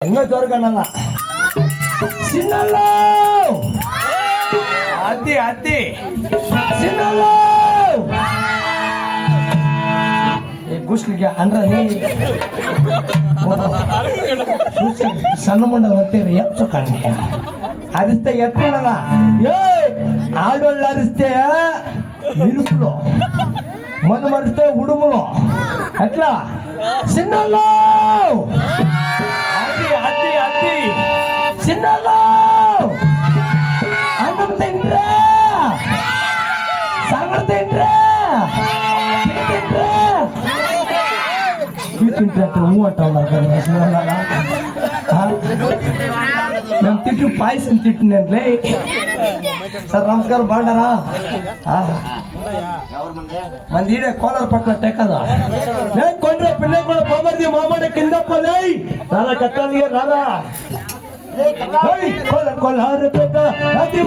ఎన్నో జోరుగా చిన్నలో అది అది చిన్నలో గుష్టికి అండ్రని సన్న ముండలు వస్తేరు ఎచ్చుకండి అరిస్తే ఎట్లా ఆడోళ్ళు అరిస్తే మిలుపులో మన మరిస్తే ఉడుములో ఎట్లా చిన్నలో అది అది అది చిన్నలో అన్నం తింట్రా సంగతి తింట్రా మేము తిట్టు పాయసం తిట్టినంట్లే సార్ నమస్కారం బాగుంటారా మంది ఈడే కోలారు పట్టినట్టే కదా నేను కొండ్ర పిల్ల కూడా పోమర్ది మామూలు కింద పోలే రారా కట్టాలి రారా కోలారు పెద్ద అది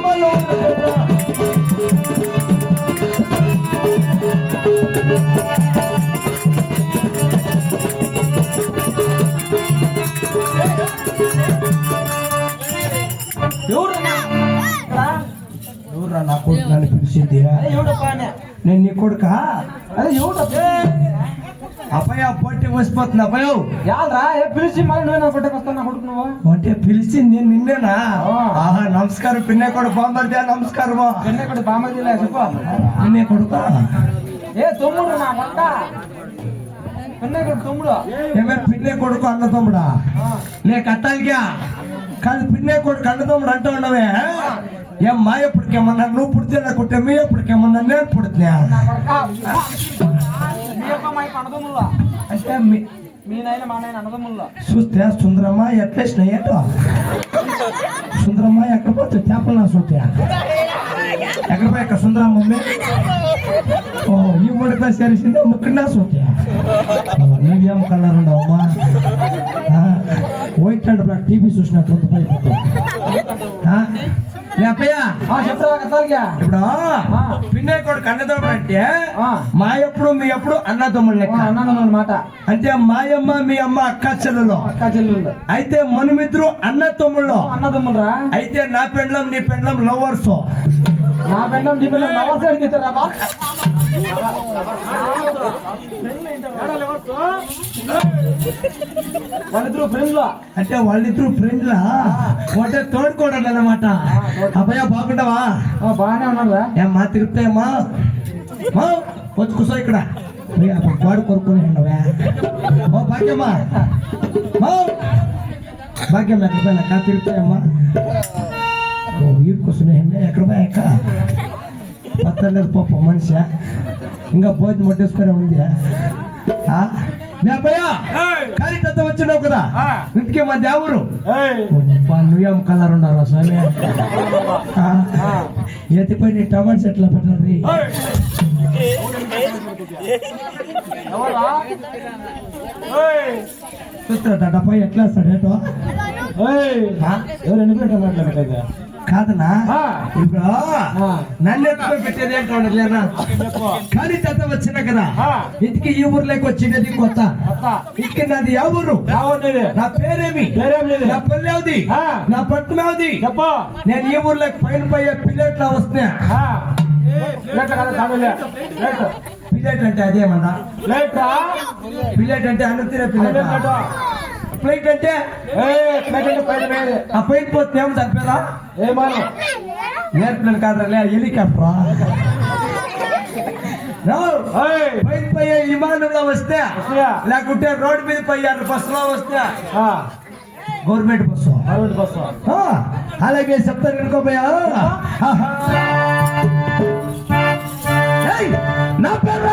ఎవరా నా కొడుకు నన్ను పిలిచింది నేను నీ కొడుక అదే ఎవరు అబ్బాయి పొట్టి వసిపోతుంది అబ్బాయి యాదరా పిలిచి మళ్ళీ నువ్వు నా పొట్టకి వస్తాను నా కొడుకు నువ్వు అంటే పిలిచింది నేను నిన్నేనా ఆహా నమస్కారం పిన్నే కొడుకు బామ్మర్ది నమస్కారమా పిన్నే కొడుకు బామ్మర్ది చెప్పు పిన్నే కొడుక ఏ తమ్ముడు నా పట్ట పిన్నే కొడుకు తమ్ముడు ఏమే పిన్నే కొడుకు అన్న తమ్ముడా లేక అట్టాలిగా కాదు పిన్నే కొడుకు అన్న తమ్ముడు అంటూ ఉండవే ఏమ్మా ఎప్పటికేమన్నా నువ్వు పుడితే లేకుంటే మీ ఎప్పటికేమన్నా నేను పుడుతున్నా అంటే చూస్తే సుందరమ్మ ఎట్లేసిన ఏటో సుందరమ్మ ఎక్కడ పోతే చేపలు నా చూస్తే ఎక్కడ పోయి ఎక్కడ సుందరమ్మ ఓ ఈ ముడితో సరిసిందే ముక్కడా చూస్తే నీవేం కలర్ ఉండవమ్మా వైట్ అండ్ బ్లాక్ టీవీ చూసినట్లు ఇప్పుడు పిన్నే కొడుకు అన్నదమ్ముడు అంటే మా ఎప్పుడు మీ ఎప్పుడు అన్నదమ్ముడు లెక్క అన్నదమ్ముడు మాట అంటే మాయమ్మ మీ అమ్మ అక్క చెల్లెలు అయితే మనమిద్దరు అన్నదమ్ముళ్ళు అన్నదమ్ముడు అయితే నా పెండ్లం నీ పెండ్లం లవర్స్ నా పెండ్లం నీ పెండ్లం లవర్స్ వాళ్ళిద్దరు ఫ్రెండ్లా అంటే వాళ్ళిద్దరు ఫ్రెండ్లా ఒకటే తోడుకోవడం అన్నమాట అబ్బాయి బాగుంటావా బాగానే ఉన్నారా ఏమ్మా తిరుపుతాయమ్మా వచ్చి కూర్చో ఇక్కడ వాడు కొరుకుని ఉండవా ఓ భాగ్యమ్మా భాగ్యం ఎక్కడ పోయినాక తిరుగుతాయమ్మా ఓ ఈ కూర్చుని ఎక్కడ పోయాక పత్తలేదు పాప మనిషి ఇంకా భోజనం వడ్డేసుకునే ఉంది కార్యకర్త వచ్చినావు కదా ఇంటికి మా దేవురు నువ్వేం కలర్ ఉన్నారు స్వామి ఎత్తిపోయి టమాటా చెట్ల పట్టారు చూస్తాడా డబ్బా ఎట్లా వస్తాడు ఏటో ఎవరు ఎన్ని టమాటా కాదనా ఇప్పుడు నన్ను ఎత్తుకొని పెట్టేది ఏంటో లేనా కానీ తాత వచ్చినా కదా ఇంటికి ఈ ఊర్లోకి వచ్చినది కొత్త ఇంటికి నాది ఏ ఊరు నా పేరేమి నా పల్లెది నా పట్టణది నేను ఈ ఊర్లోకి పైన పోయే పిల్లెట్లా వస్తున్నా పిల్లెట్ అంటే అదేమన్నా పిల్లెట్ అంటే అన్నం తినే పిల్లెట్ ఫ్లైట్ అంటే ఆ పైన పోతే ఏమో తప్పేదా ఏమన్నా ఎయిర్ప్లేన్ కాదురా హెలికాప్టరా పైన పోయే విమానంలో వస్తే లేకుంటే రోడ్డు మీద పోయారు బస్సులో వస్తే గవర్నమెంట్ బస్సు అలాగే చెప్తారు అనుకోపోయా నా పేరు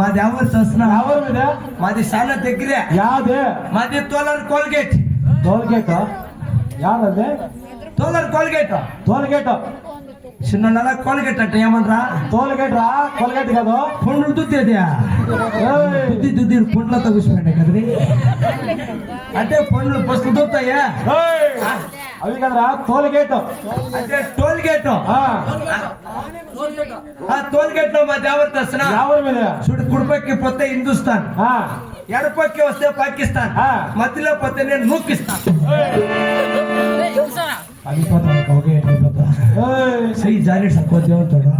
మాది ఎవరు చూస్తున్నా ఎవరు మీద మాది చాలా దగ్గరే యాదే మాది తోలర్ కోల్గేట్ టోల్గేట్ యాదదే తోలర్ కోల్గేట్ చిన్న నెల కోల్గేట్ అంటే ఏమనరా టోల్గేట్ రా కోల్గేట్ కాదు పండ్లు దుద్దేదా దుద్ది పండ్లతో కూర్చుంటే కదరి అంటే పండ్లు పసుపు దుద్దాయా అవి కదరా టోల్గేట్ అంటే టోల్గేట్ టోల్గేట్ లో మాది ఎవరు తెస్తున్నా ఎవరి మీద చూడు కుడిపక్కి పోతే హిందుస్థాన్ ఎడపక్కి వస్తే పాకిస్తాన్ మధ్యలో పోతే నేను నూకిస్తాను జారీ సపోతాడు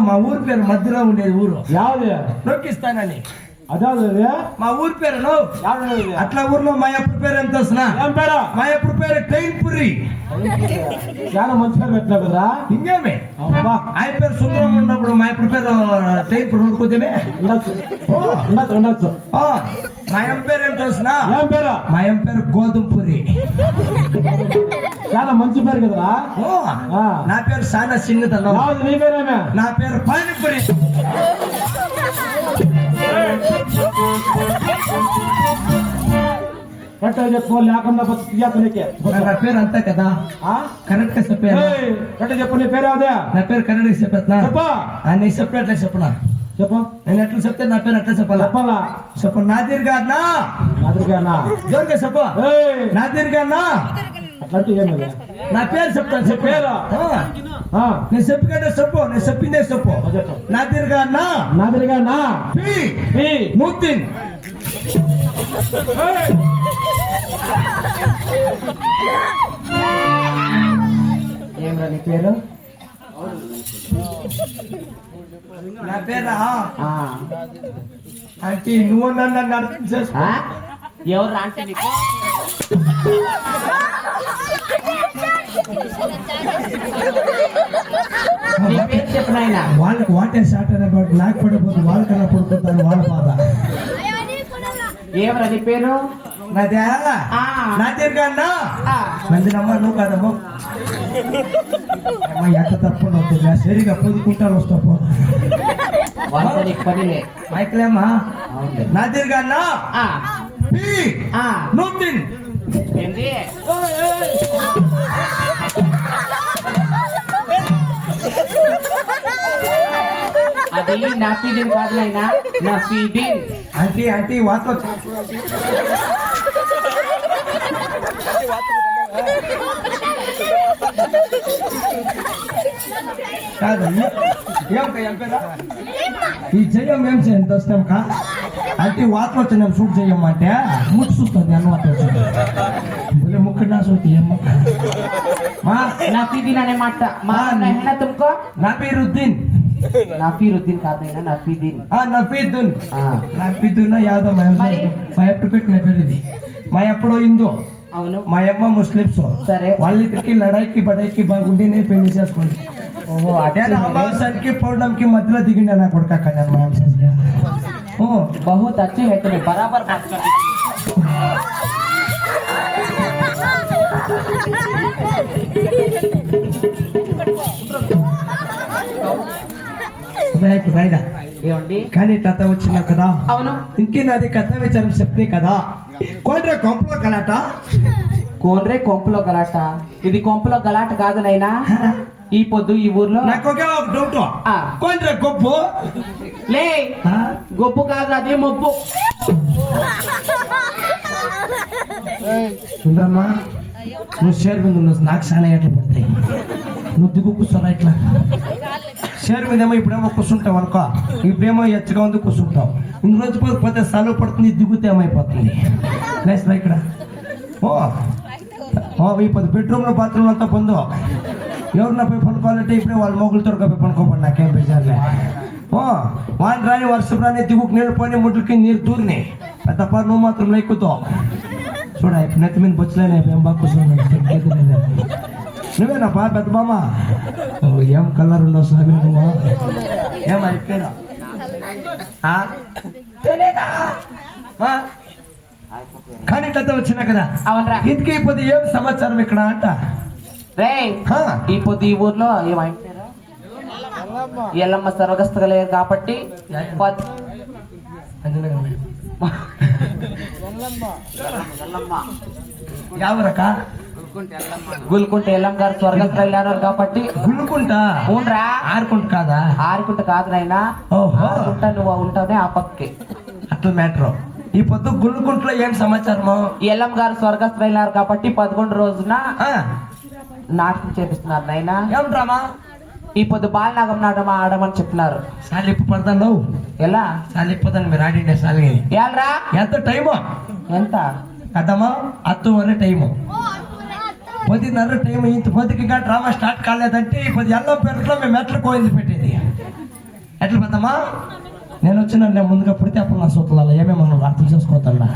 మా ఊరి పేరు మధ్యలో ఉండేది ఊరు యావది నొక్కిస్తానని అదే మా ఊరి పేరు అట్లా ఊర్లో మా ఎప్పుడు పేరు ఎంత వస్తున్నా మా ఎప్పుడు పేరు ట్రైన్ పురి చాలా మంచి పేరు పెట్టినా కదా ఇంకేమే ఆయన పేరు సుందరం ఉన్నప్పుడు మా ఎప్పుడు పేరు ట్రైన్ పురి ఉండుకోదేమే ఉండొచ్చు మా ఎం పేరు ఏం తెలుసునా ఏం పేరు మా ఎం పేరు గోధుమ పురి చాలా మంచి పేరు కదరా నా పేరు సానా సింగ్ నీ పేరేమే నా పేరు పానీపురి చెప్పు లేకుండా నా పేరు అంతే కదా కరెక్ట్ గా చెప్పాను చెప్పు నీ పేరు అదే నా పేరు కరెక్ట్ గా చెప్పేస్తున్నా నేను చెప్పినట్లే చెప్పనా చెప్పు నేను ఎట్లా చెప్తే నా పేరు ఎట్లా చెప్పాలా చెప్పు నాదిర్ గారినా జోరుగా చెప్పు నాదిర్ గారినా అట్లాంటి ఏమి నా పేరు చెప్తాను చెప్పారు నేను చెప్పికంటే చెప్పు నేను చెప్పిందే చెప్పు నాదిర్ గారినా ముద్దీన్ ఏమరా నీ పేరు నా పేరా అంటే నువ్వు నన్ను నడిపించేస్తా ఎవరు అంటే నీకు వాళ్ళకి వాటే షార్ట్ అనేవాడు నాకు పడిపోతుంది వాళ్ళకన్నా పడిపోతాను వాళ్ళ బాధ ఏమరా నీ పేరు నాదే నాదే కన్నా మందిరమ్మ నువ్వు కాదమ్మా ఎట్ట తప్పకుండా అవుతుంది సరిగా పొదుకుంటాను వస్తాపో పనిలే మైకులేమ్మా నాదిర్ కన్నా నువ్వు తిన్ అది నాఫీదిన్ కాదు నాయనా నాఫీదిన్ అంటే వాతో కాదండి ఈ చెయ్యం ఏం చేయండి దోస్తాం కా అంటే వాతలు వచ్చి నేను షూట్ చెయ్యమంటే ముట్టు చూస్తుంది అన్నమాట వచ్చింది ముక్కడా సోతి నాఫీదిన్ అనే మాట మా నహనా తుమ్కో నఫీరుద్దీన్ నఫీరుద్దీన్ కాదైనా నఫీదిన్ నఫీదున్ యాదో మా ఎప్పుడు పెట్టిన పేరు ఇది మా ఎప్పుడో హిందూ అవును మా అమ్మ ముస్లిమ్స్ సరే వాళ్ళిద్దరికి లడాయికి బడాయికి బాగుండి నేను పెళ్లి చేసుకోండి ఓహో అదే అమావాసానికి పౌర్ణమికి మధ్యలో దిగిండే నా కొడుక बहुत अच्छे है तुम्हें बराबर बात कर కానీ కథ వచ్చిన కదా అవును ఇంకేనాది కథ విచారం చెప్తే కదా కోన్రే కొంపలో గలాట కోన్రే కొంపలో గలాట ఇది కొంపలో గలాట కాదు నైనా ఈ పొద్దు ఈ ఊర్లో నాకు ఒకే ఒక డౌట్ కోన్రే గొప్పు లే గొప్పు కాదు అదే మొప్పు సుందరమ్మా నువ్వు షేర్ మీద ఉన్నావు నాకు చాలా ఎట్లా పడతాయి నువ్వు దిగు కూర్చోరా ఇట్లా షేర్ మీద ఏమో ఇప్పుడేమో కూర్చుంటావు అనుకో ఇప్పుడేమో ఎచ్చగా ఉంది కూర్చుంటావు ఇన్ని రోజు పోతే సెలవు పడుతుంది దిగుతే ఏమైపోతుంది ప్లేస్ ఇక్కడ ఇప్పుడు బెడ్రూమ్లో బాత్రూమ్ అంతా పొందో ఎవరిన పోయి పనుకోవాలంటే ఇప్పుడే వాళ్ళ మొగులతో పోయి పనుకోపండి నాకేం బేజారులే వాడిని రాని వర్షం రాని దిగుకు నీళ్ళు పోయి ముడ్లకి నీరు దూరిని తప్ప నువ్వు మాత్రం ఎక్కుతావు చూడ ఇప్పుడు నెత్తి మీద బొచ్చలేనే ఏం బాగా కూర్చోండి నువ్వేనా బా పెద్ద బామ్మ ఏం కలర్ ఉండవు స్వామి నువ్వు ఏమైపోయినా కానీ ఇట్లా వచ్చినా కదా. అవునరా. ఇంటికి ఇప్పుడు ఏం సమాచారం ఇక్కడ అంట. రే ఈ పొద్దు ఈ ఊర్లో ఏమంటారు ఎల్లమ్మ సర్వగస్తగా లేదు కాబట్టి ఎవరక గుల్కుంట ఎల్లమ్మ గారు స్వర్గస్థ వెళ్ళారు కాబట్టి గుల్కుంటా ఊన్రా. ఆరుకుంట కాదా? ఆరుకుంట కాదు నాయనా, ఆరుకుంట నువ్వు ఉంటానే ఆ పక్కే. అట్లా మ్యాటర్. ఈ పొద్దు గుల్కుంటలో ఏం సమాచారము? ఎల్లమ్మ గారు స్వర్గస్థ వెళ్ళారు కాబట్టి 11 రోజున నాటకం చేపిస్తున్నారు నాయనా. ఏం డ్రామా? ఈ పొద్దు బాలనాగం నాటకం ఆడమని చెప్తున్నారు. సాలిప్పు పడతాను. ఎలా సాలిప్పదని మీరు ఆడిండే సాలి ఏల్రా? ఎంత టైము? ఎంత కదమ్మా? 10 టైము, 10:30 టైము. ఇంత 10కి డ్రామా స్టార్ట్ కాలేదంటే ఇప్పుడు ఎల్లం పేరులో మేము ఎట్లా కోయింది పెట్టేది ఎట్లా పెద్దమ్మా? నేను వచ్చిన నేను ముందుగా పుడితే అప్పుడు నా సూత్రాలు ఏమేమన్నా అర్థం చేసుకోవద్దా.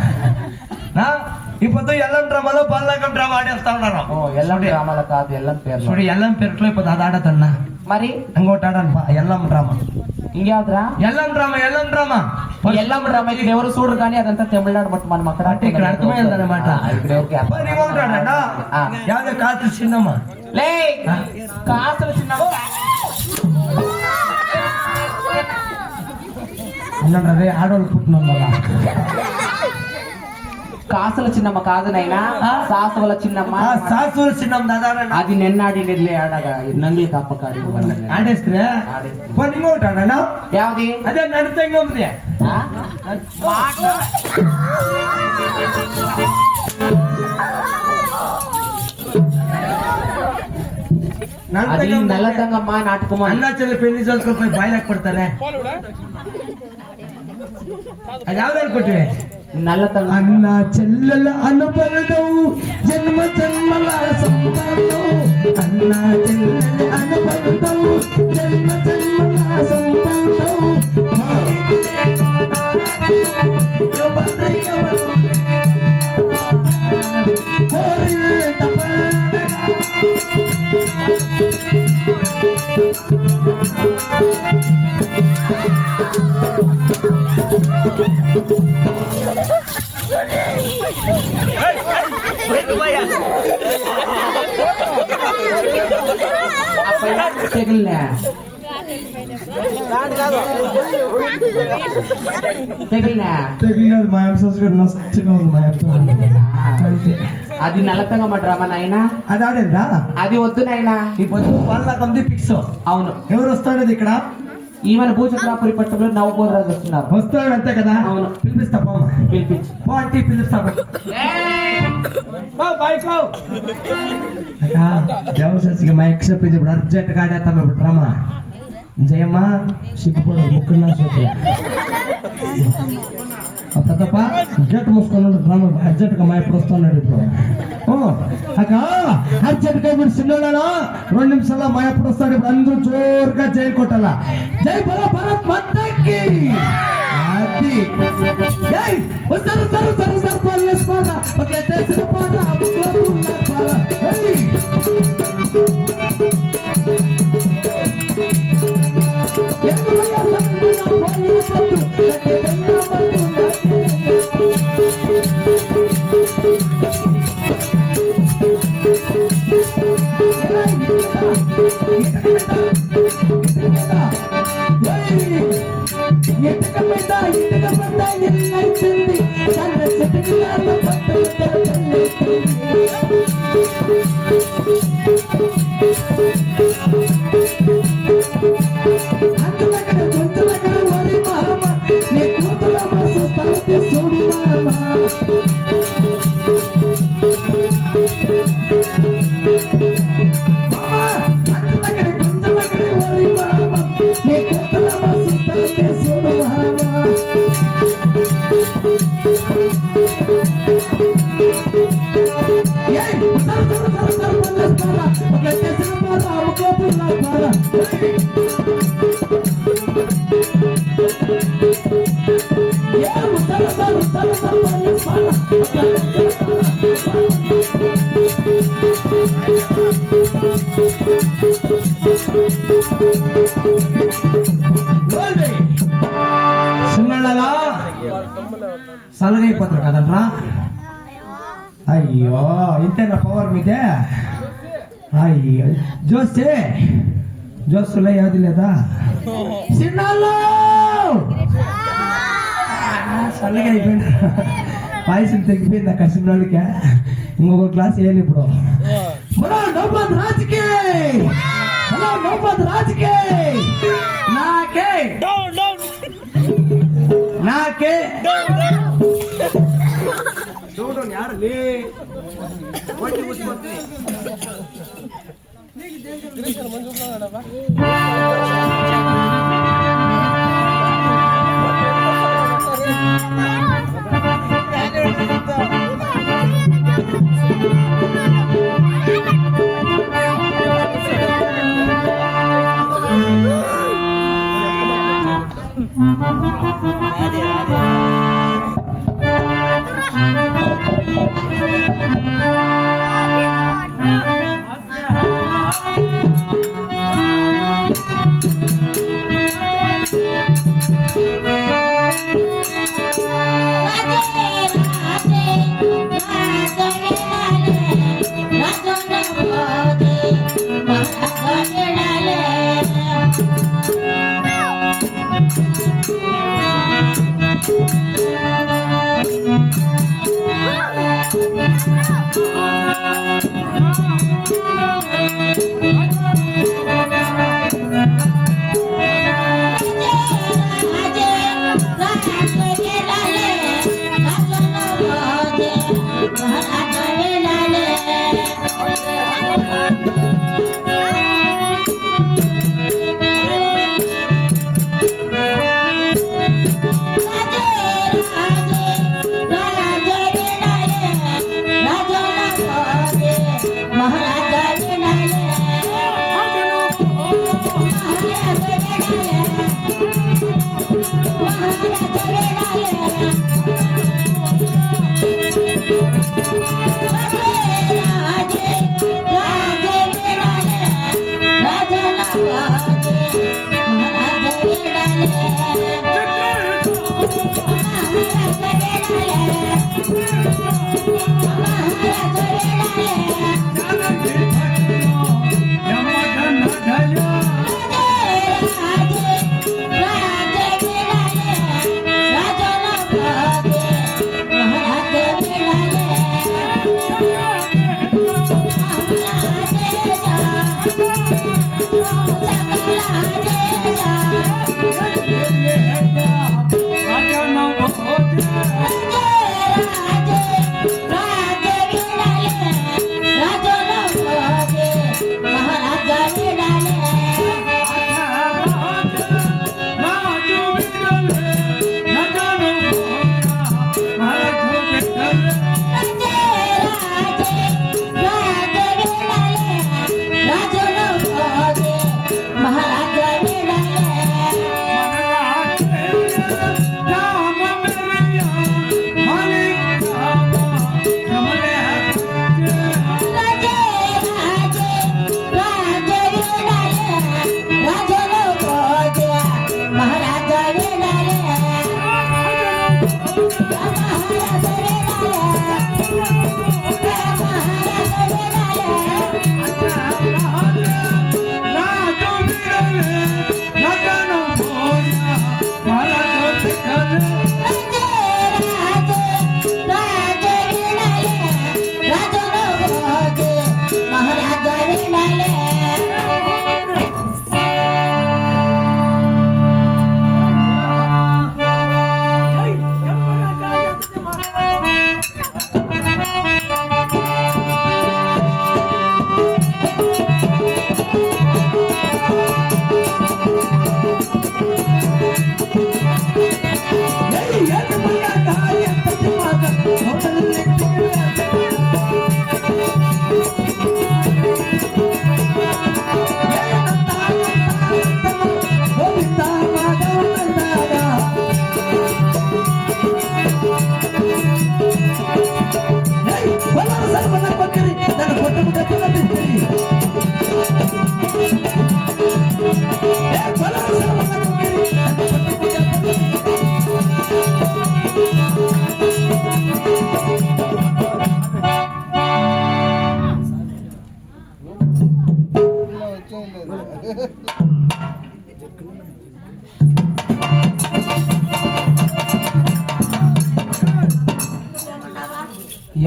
ఈ పొద్దు ఎల్లం డ్రామాలో బాలనాగం డ్రామా ఆడేస్తా ఉన్నారు. ఎల్లం డ్రామాలో కాదు, ఎల్లం పేరు. చూడు ఎల్లం పేరులో ఇప్పుడు అది ఆడదన్నా. మరి ఇంకోటి ఆడను ఎల్లం డ్రామా. ఇంకేవద్రా? ఎల్లం డ్రామా. ఎల్లం డ్రామా ఎల్లం డ్రామా ఇక్కడ ఎవరు చూడరు కానీ అదంతా తమిళనాడు బట్టి మనం అక్కడ అంటే ఇక్కడ అర్థమైంది అనమాట. యాదే కాస్త చిన్నమ్మా లే కాసులు చిన్నమ్మ అదే ఆడవాళ్ళు పుట్టినాం మళ్ళా. కాసుల చిన్నమ్మ కాదు నైనా, సాసుల చిన్నమ్మ. సాసుల చిన్నమ్మ అది నిన్నాడి నెల్లి ఆడగా నంగి తప్పకాడి ఆడేస్తే ఇంకోటి ఆడనా? యావది? అదే నడుతంగా ఉంది. అది నల్లతంగమ్మ నాటకం. అన్నా చెల్లి పెళ్లి చేసుకుని బాయిలకు పడతారే. అది ఎవరనుకుంటే నల్లతంగ. అన్న చెల్లెల అనుబంధం జన్మ జన్మల సంబంధం. అన్న చెల్లెల అనుబంధం జన్మ జన్మల సంబంధం. తెగిలినా మా నష్టంగా ఉంది మా అది నల్లతంగమ్మ డ్రామా నాయనా. అది ఆడేదా? అది వద్దు నాయనా. ఇప్పుడు వాళ్ళ ఫిక్స్. అవును. ఎవరు వస్తాడది ఇక్కడ? ఈమెను భూచక్రాపురి పట్టణంలో నవబోధరాజు వస్తున్నారు. వస్తాడు అంతే కదా? అవును. పిలిపిస్తా పిలిపించి పార్టీ పిలుస్తా. దేవశాస్త్రికి మా ఎక్సెప్ట్ ఇది ఇప్పుడు అర్జెంట్ గా ఆడేస్తాం ఇప్పుడు డ్రామా. జయమ్మా సిగ్గుపడు ముక్కున్నా సూత్ర తప్ప జట్ మూసుకున్నాడు డ్రామా. అర్జెంట్ గా మా ఎప్పుడు వస్తున్నాడు ఇప్పుడు. అక్క అర్జెంట్ గా ఇప్పుడు సినిమాలో 2 నిమిషాల్లో మా ఎప్పుడు వస్తాడు ఇప్పుడు. అందరూ జోరుగా జై కొట్టాలా. జై బల భరత్ మాతాకి. అది జై వస్తారు సరు సరు సరు పోలీస్ పాట ఒకే దేశం పాట అబ్బుకున్న పాట. చిన్నగా సలగైపోతారు కదట్రా. అయ్యో ఇంతేనా పవర్ మీదే? అయ్యో జోస్సులో ఏది లేదా? చిన్నాళ్ళు చల్లగా అయిపోయింది. పాయసం తగ్గిపోయింది అక్కడ చిన్నోళ్ళకి. ఇంకొక క్లాస్ వేయాలి ఇప్పుడు. నౌపత్ రాజుకి నాకే చూడు యాడలే महाराज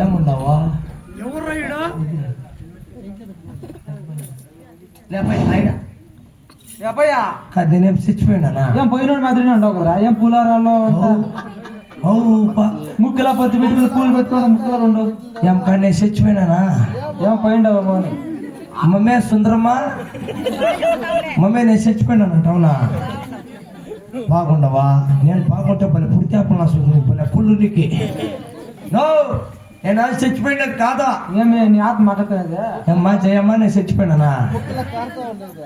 ఏమున్నావా కాదు నేనేం చచ్చిపోయినా ఏం పోయినోడు మాదిరినే ఉండవు కదా ఏం పూలారాల్లో ముక్కులా పొత్తి పెట్టుకుని పూలు పెట్టుకోవడం ముక్కులో ఉండవు ఏం కానీ నేను చచ్చిపోయినానా ఏం పోయిండవు అని మమ్మే సుందరమ్మా మమ్మే నేను చచ్చిపోయినానంట అవునా బాగుండవా నేను బాగుంటే పని పుడితేపలు పని పుల్లు నీకు నో నేను చచ్చిపోయినది కాదా ఏమి నీ ఆత్మ మాట్లాడుతున్నది ఏమ్మా జయమ్మా నేను చచ్చిపోయినానా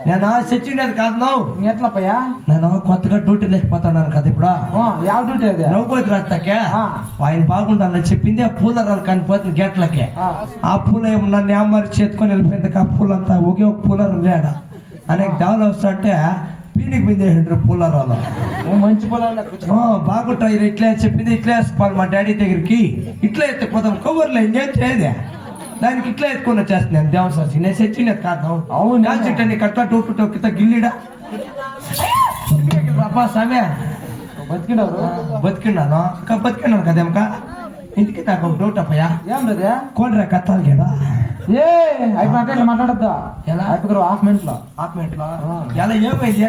నేను చచ్చిపోయినది కాదు నువ్వు ఎట్లా పోయా నేను కొత్తగా డ్యూటీ లేకపోతున్నాను కదా ఇప్పుడు ಯಾವ డ్యూటీ అది నవ్వుకోతి రాస్తాకే ఆయన బాగుండాలని చెప్పింది ఆ పూలరాలు కనిపోతుంది గేట్లకే ఆ పూల నన్ను ఏమరి చేతుకొని వెళ్ళిపోయింది ఆ పూలంతా ఒకే ఒక పూలరం లేడ అనేక డెవలప్ వస్తుంటే పీడికి బిందేసిండ్రు పూలరాలు మంచి పొలాలు బాగుంటాయి ఇట్లా చెప్పింది ఇట్లా వేసుకోవాలి మా డాడీ దగ్గరికి ఇట్లా ఎత్తుకుపోతాం కవర్లో ఏం చేయదే దానికి ఇట్లా ఎత్తుకొని వచ్చేస్తున్నాను దేవసాసి నేను చచ్చినది కాదు అవును చెట్టు నీకు అట్లా టోకు టోకిత గిల్లిడా అబ్బా సమయ బతికినాను బతికినాను కదేమక ఇంటికి నాకు ఒక డౌట్ అప్పయ్యా ఏం లేదా కోనరా కత్తాలి కదా ఏ అయిపోయి మాట్లాడద్దా ఎలా అయిపోయి హాఫ్ మినిట్ లో ఎలా ఏమైంది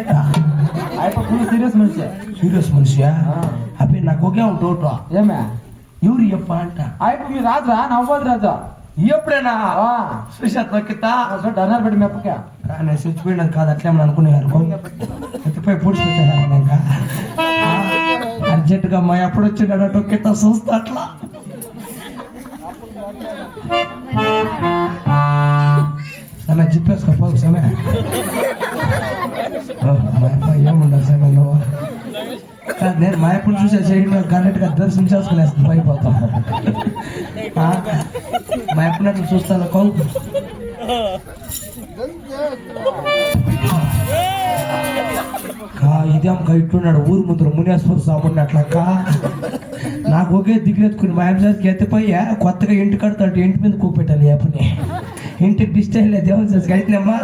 అయిపోయి ఫుల్ సీరియస్ మనిషి సీరియస్ మనిషియా అప్పుడు నాకు ఒకే ఒక డౌట్ ఏమే ఎవరు చెప్ప అంట అయిపోయి మీరు రాజురా నవ్వాలి రాజా ఎప్పుడైనా సుశాత్ నొక్కితా డన్నర్ పెట్టి మెప్పక నేను చచ్చిపోయినది కాదు అట్లేమని అనుకునేవారు ఎత్తిపోయి పూడ్చి పెట్టాను ఇంకా అర్జెంటుగా మా ఎప్పుడు వచ్చినాడో టొక్కితా చూస్తా అట్లా సమయ చెప్పేసుకో సమయ మా అప్ప ఏముండదు సమయ నువ్వు నేను మా ఎప్పుడు చూసే చేయడం కరెక్ట్గా దర్శనం చేసుకునేస్తాను పైపోతాం మా ఎప్పుడు చూస్తాను కౌ ఇదేం ఇట్టున్నాడు ఊరు ముందు మునేశ్వర స్వామి అట్లా నాకు ఒకే దిగులెత్తుకుని మా ఎంసాకి ఎత్తిపోయా కొత్తగా ఇంటి కడతాడు ఇంటి మీద కూపెట్టాలి ఏపని ఇంటికి డిస్టైల్ దేవసాకి అయితేనమ్మా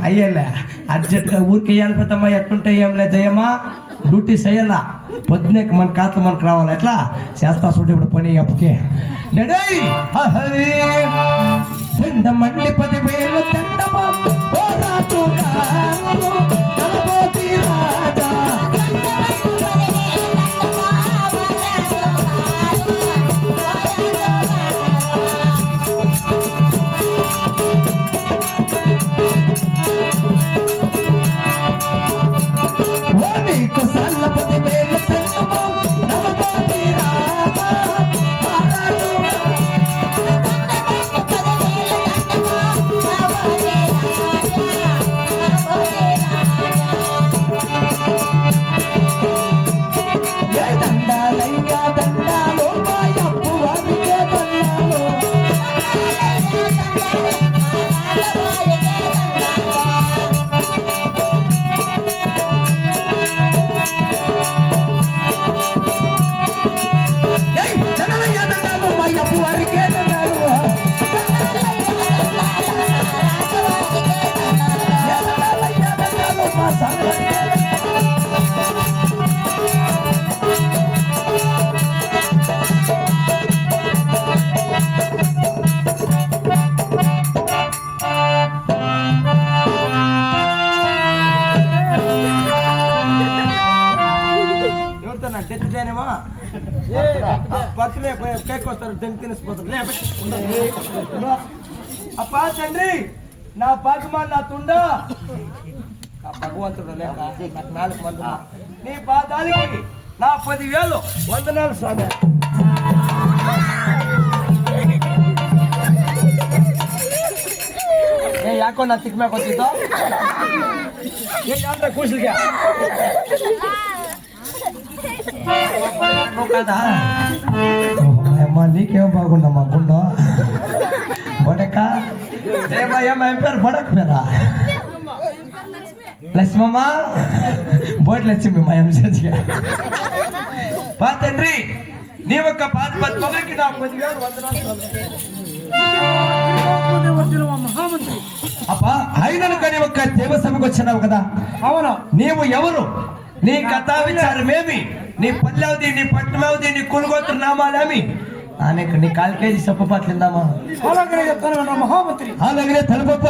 అయ్యేలే అర్జెంట్గా ఊరికి వేయాలి పెద్దమ్మా ఎట్లుంటే ఏం లేదు జయమ్మా డ్యూటీ చేయాలా పొద్దునే మన ఖాతాలో మనకు రావాలి ఎట్లా చేస్తా చూడు ఇప్పుడు పని అప్పకే మండి 10,000 అప్పా తండ్రి నా పాకమా నా తుండ భగవంతుడు లేక నాకు 4 మంది నీ పాదాలకి నా 10,000 వందనాలు స్వామి ಯಾಕೋ ನಾ ತಿಕ್ ಮ್ಯಾಕ್ ಹೋಗ್ತಿದ್ದೋ ಯಾವ್ದ್ರ ಕೂಸ್ಲಿಗೆ కదా అమ్మా నీకేం బాగుండమ్మా గుండో బొడక ఏం పేరు బొడక పేరా లక్ష్మమ్మ బోట్ లక్ష్మి మా ఎంసీ పా తండ్రి నీ ఒక్క పొగరికి నా 10,000 వందనాలు అప్ప అయినను కానీ ఒక్క దేవసభకు వచ్చినావు కదా అవును నీవు ఎవరు నీ కథా విచారమేమి నీ పల్లెవది నీ పట్టణమేది నీ కులగోత్ర నామాలేమి నీకు నీ 1/4 కేజీ సప్పు పట్లిందామా అలాగనే చెప్తాను వినరా మహామంత్రి. అలాగనే తలపప్ప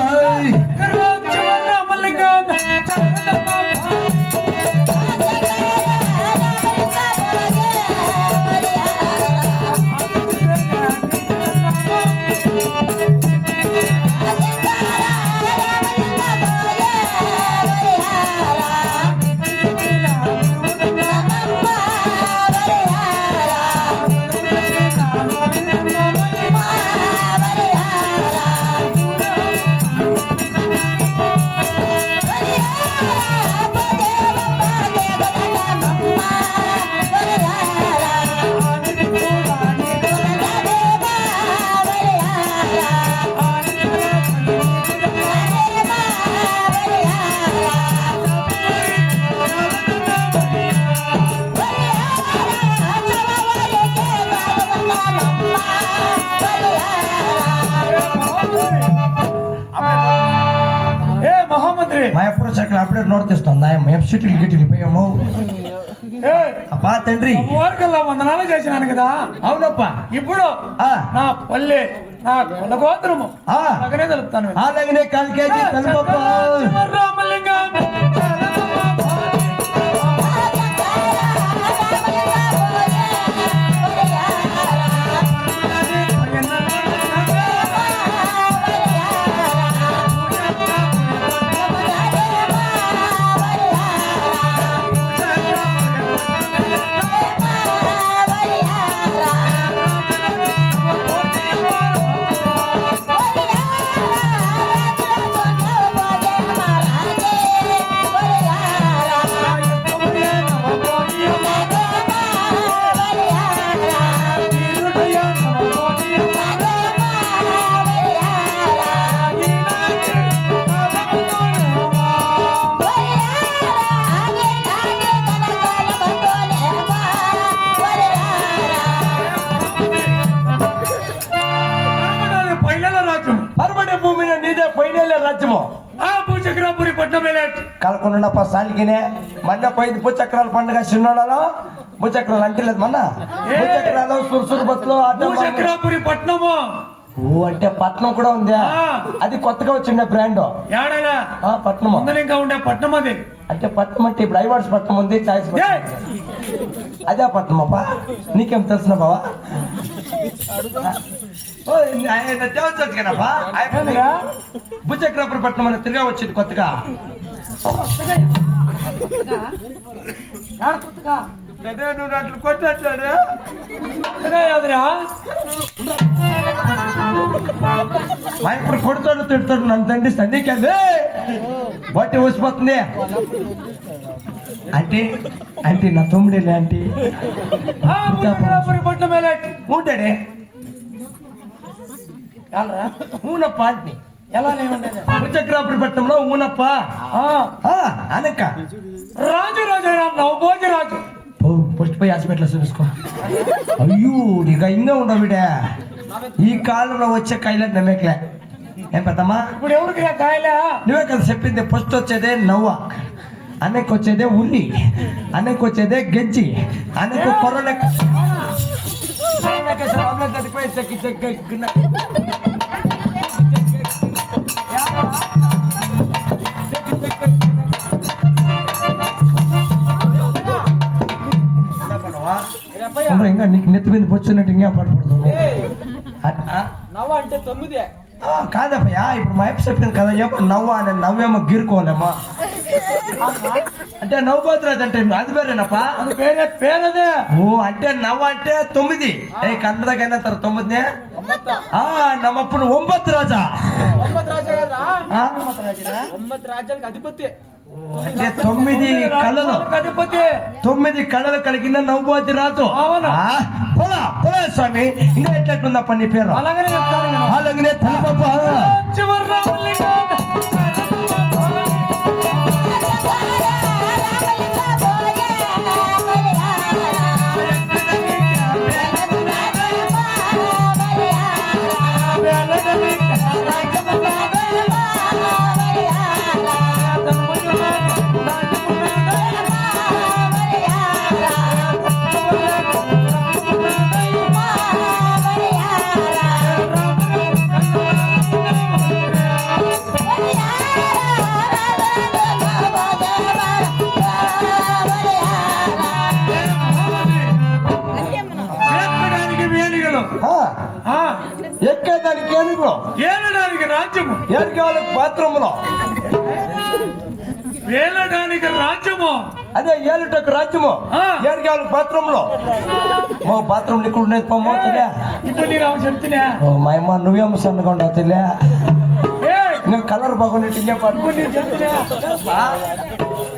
ಮಹಾಮಂತ್ರಿ ಮಾಯಪುರ ಚಕ್ರ ಅಪ್ಡೇಟ್ ನೋಡ್ತಿಸ್ತಾನ ಎಫ್ಸಿಟಿ గిటికి పోయాము అప్పా తండ్రి వర్గంలో వందనాలు చేసినాను కదా. అవునప్ప ఇప్పుడు నా పల్లె నా కులగోత్రము అలాగనే తెలుపుతాను. అలాగనే 1/4 కేజీ తలపప్ప రామలింగం రాజ్యము భూచక్రాపురి పట్నం కలకొండప్ప సాలికినే మొన్న పోయింది భూచక్రాల పండుగ చిన్నోళ్ళలో భూచక్రాలు అంటే లేదు మొన్న భూచక్రాలు సురుసురు బస్సులో భూచక్రాపురి పట్నము అంటే పట్నం కూడా ఉందా అది కొత్తగా వచ్చిండే బ్రాండ్ పట్నం ఇంకా ఉండే పట్నం అది అంటే పట్నం అంటే ఇప్పుడు ఐవాడ్స్ పట్నం ఉంది చాయిస్ అదే పట్నం అప్ప నీకేం తెలిసిన బావా భూచక్రాపురి పట్నం అని తిరిగా వచ్చింది కొత్తగా నువ్వు అట్లు కొట్టాడు ఇప్పుడు కొడుతాడు తిడతాడు నన్ను తండ్రిస్తాను నీకేంది బట్టి ఊసిపోతుంది అంటే అంటే నా తమ్ముడే ఆంటీ ఉంటాడే ఊనప్ప ఆంటీ ఎలా భూచక్రాపురి పట్నంలో ఊనప్ప అనక్క రాజు రాజు నవభోజ రాజు ఫస్ట్ పోయి హాస్పిటల్ చూసుకో అయ్యో ఇక ఇంకా ఉండవు వీడే ఈ కాలంలో వచ్చే కాయలే నమ్మేకలే ఏం పెద్దమ్మా ఇప్పుడు ఎవరికి కాయలే నువ్వే కదా చెప్పింది ఫస్ట్ వచ్చేదే నవ్వ అన్నకి వచ్చేదే ఉల్లి అన్నకి వచ్చేదే గెజ్జి అన్నకు కొర్రలే ఇంకా నీకు నెత్తి మీద వచ్చినట్టు ఇంకా పడకూడదు నవ్వ అంటే 9 కాదప్పయ్యా ఇప్పుడు మా చెప్పింది కదా ఎప్పుడు నవ్వ అని నవ్వేమో గిరుకోవాలమ్మా అంటే నవ్వురాజు అంటే అది పేరేనప్పా అది పేరదే అంటే నవ్వ అంటే 9 కన్నడకైనా 9 నమ్మప్పుడు 9 రాజా 9 రాజ్యాలకు అధిపతి అంటే 9 కళలు అధిపతి 9 కళలు కలిగిన నవ్వోతి రాజు స్వామి ఇంకా ఎట్లట్లుందప్ప నీ పేరు అలాగనే తలపప్ప రాజులు ఎక్కేదానికి ఏనుగులో ఏలడానికి రాజ్యము ఏనుగాలకు బాత్రూంలో వేలడానికి రాజ్యము అదే ఏలుటకు రాజ్యము ఏనుగాలకు బాత్రూంలో మా బాత్రూమ్ ఇక్కడ ఉండేది పొమ్మవుతుందా ఇప్పుడు నేను చెప్తున్నా మా అమ్మ నువ్వేమో సన్నగా ఉండవు తెలియ ఇంకా కలర్ బాగుండేది ఇప్పుడు నేను చెప్తున్నా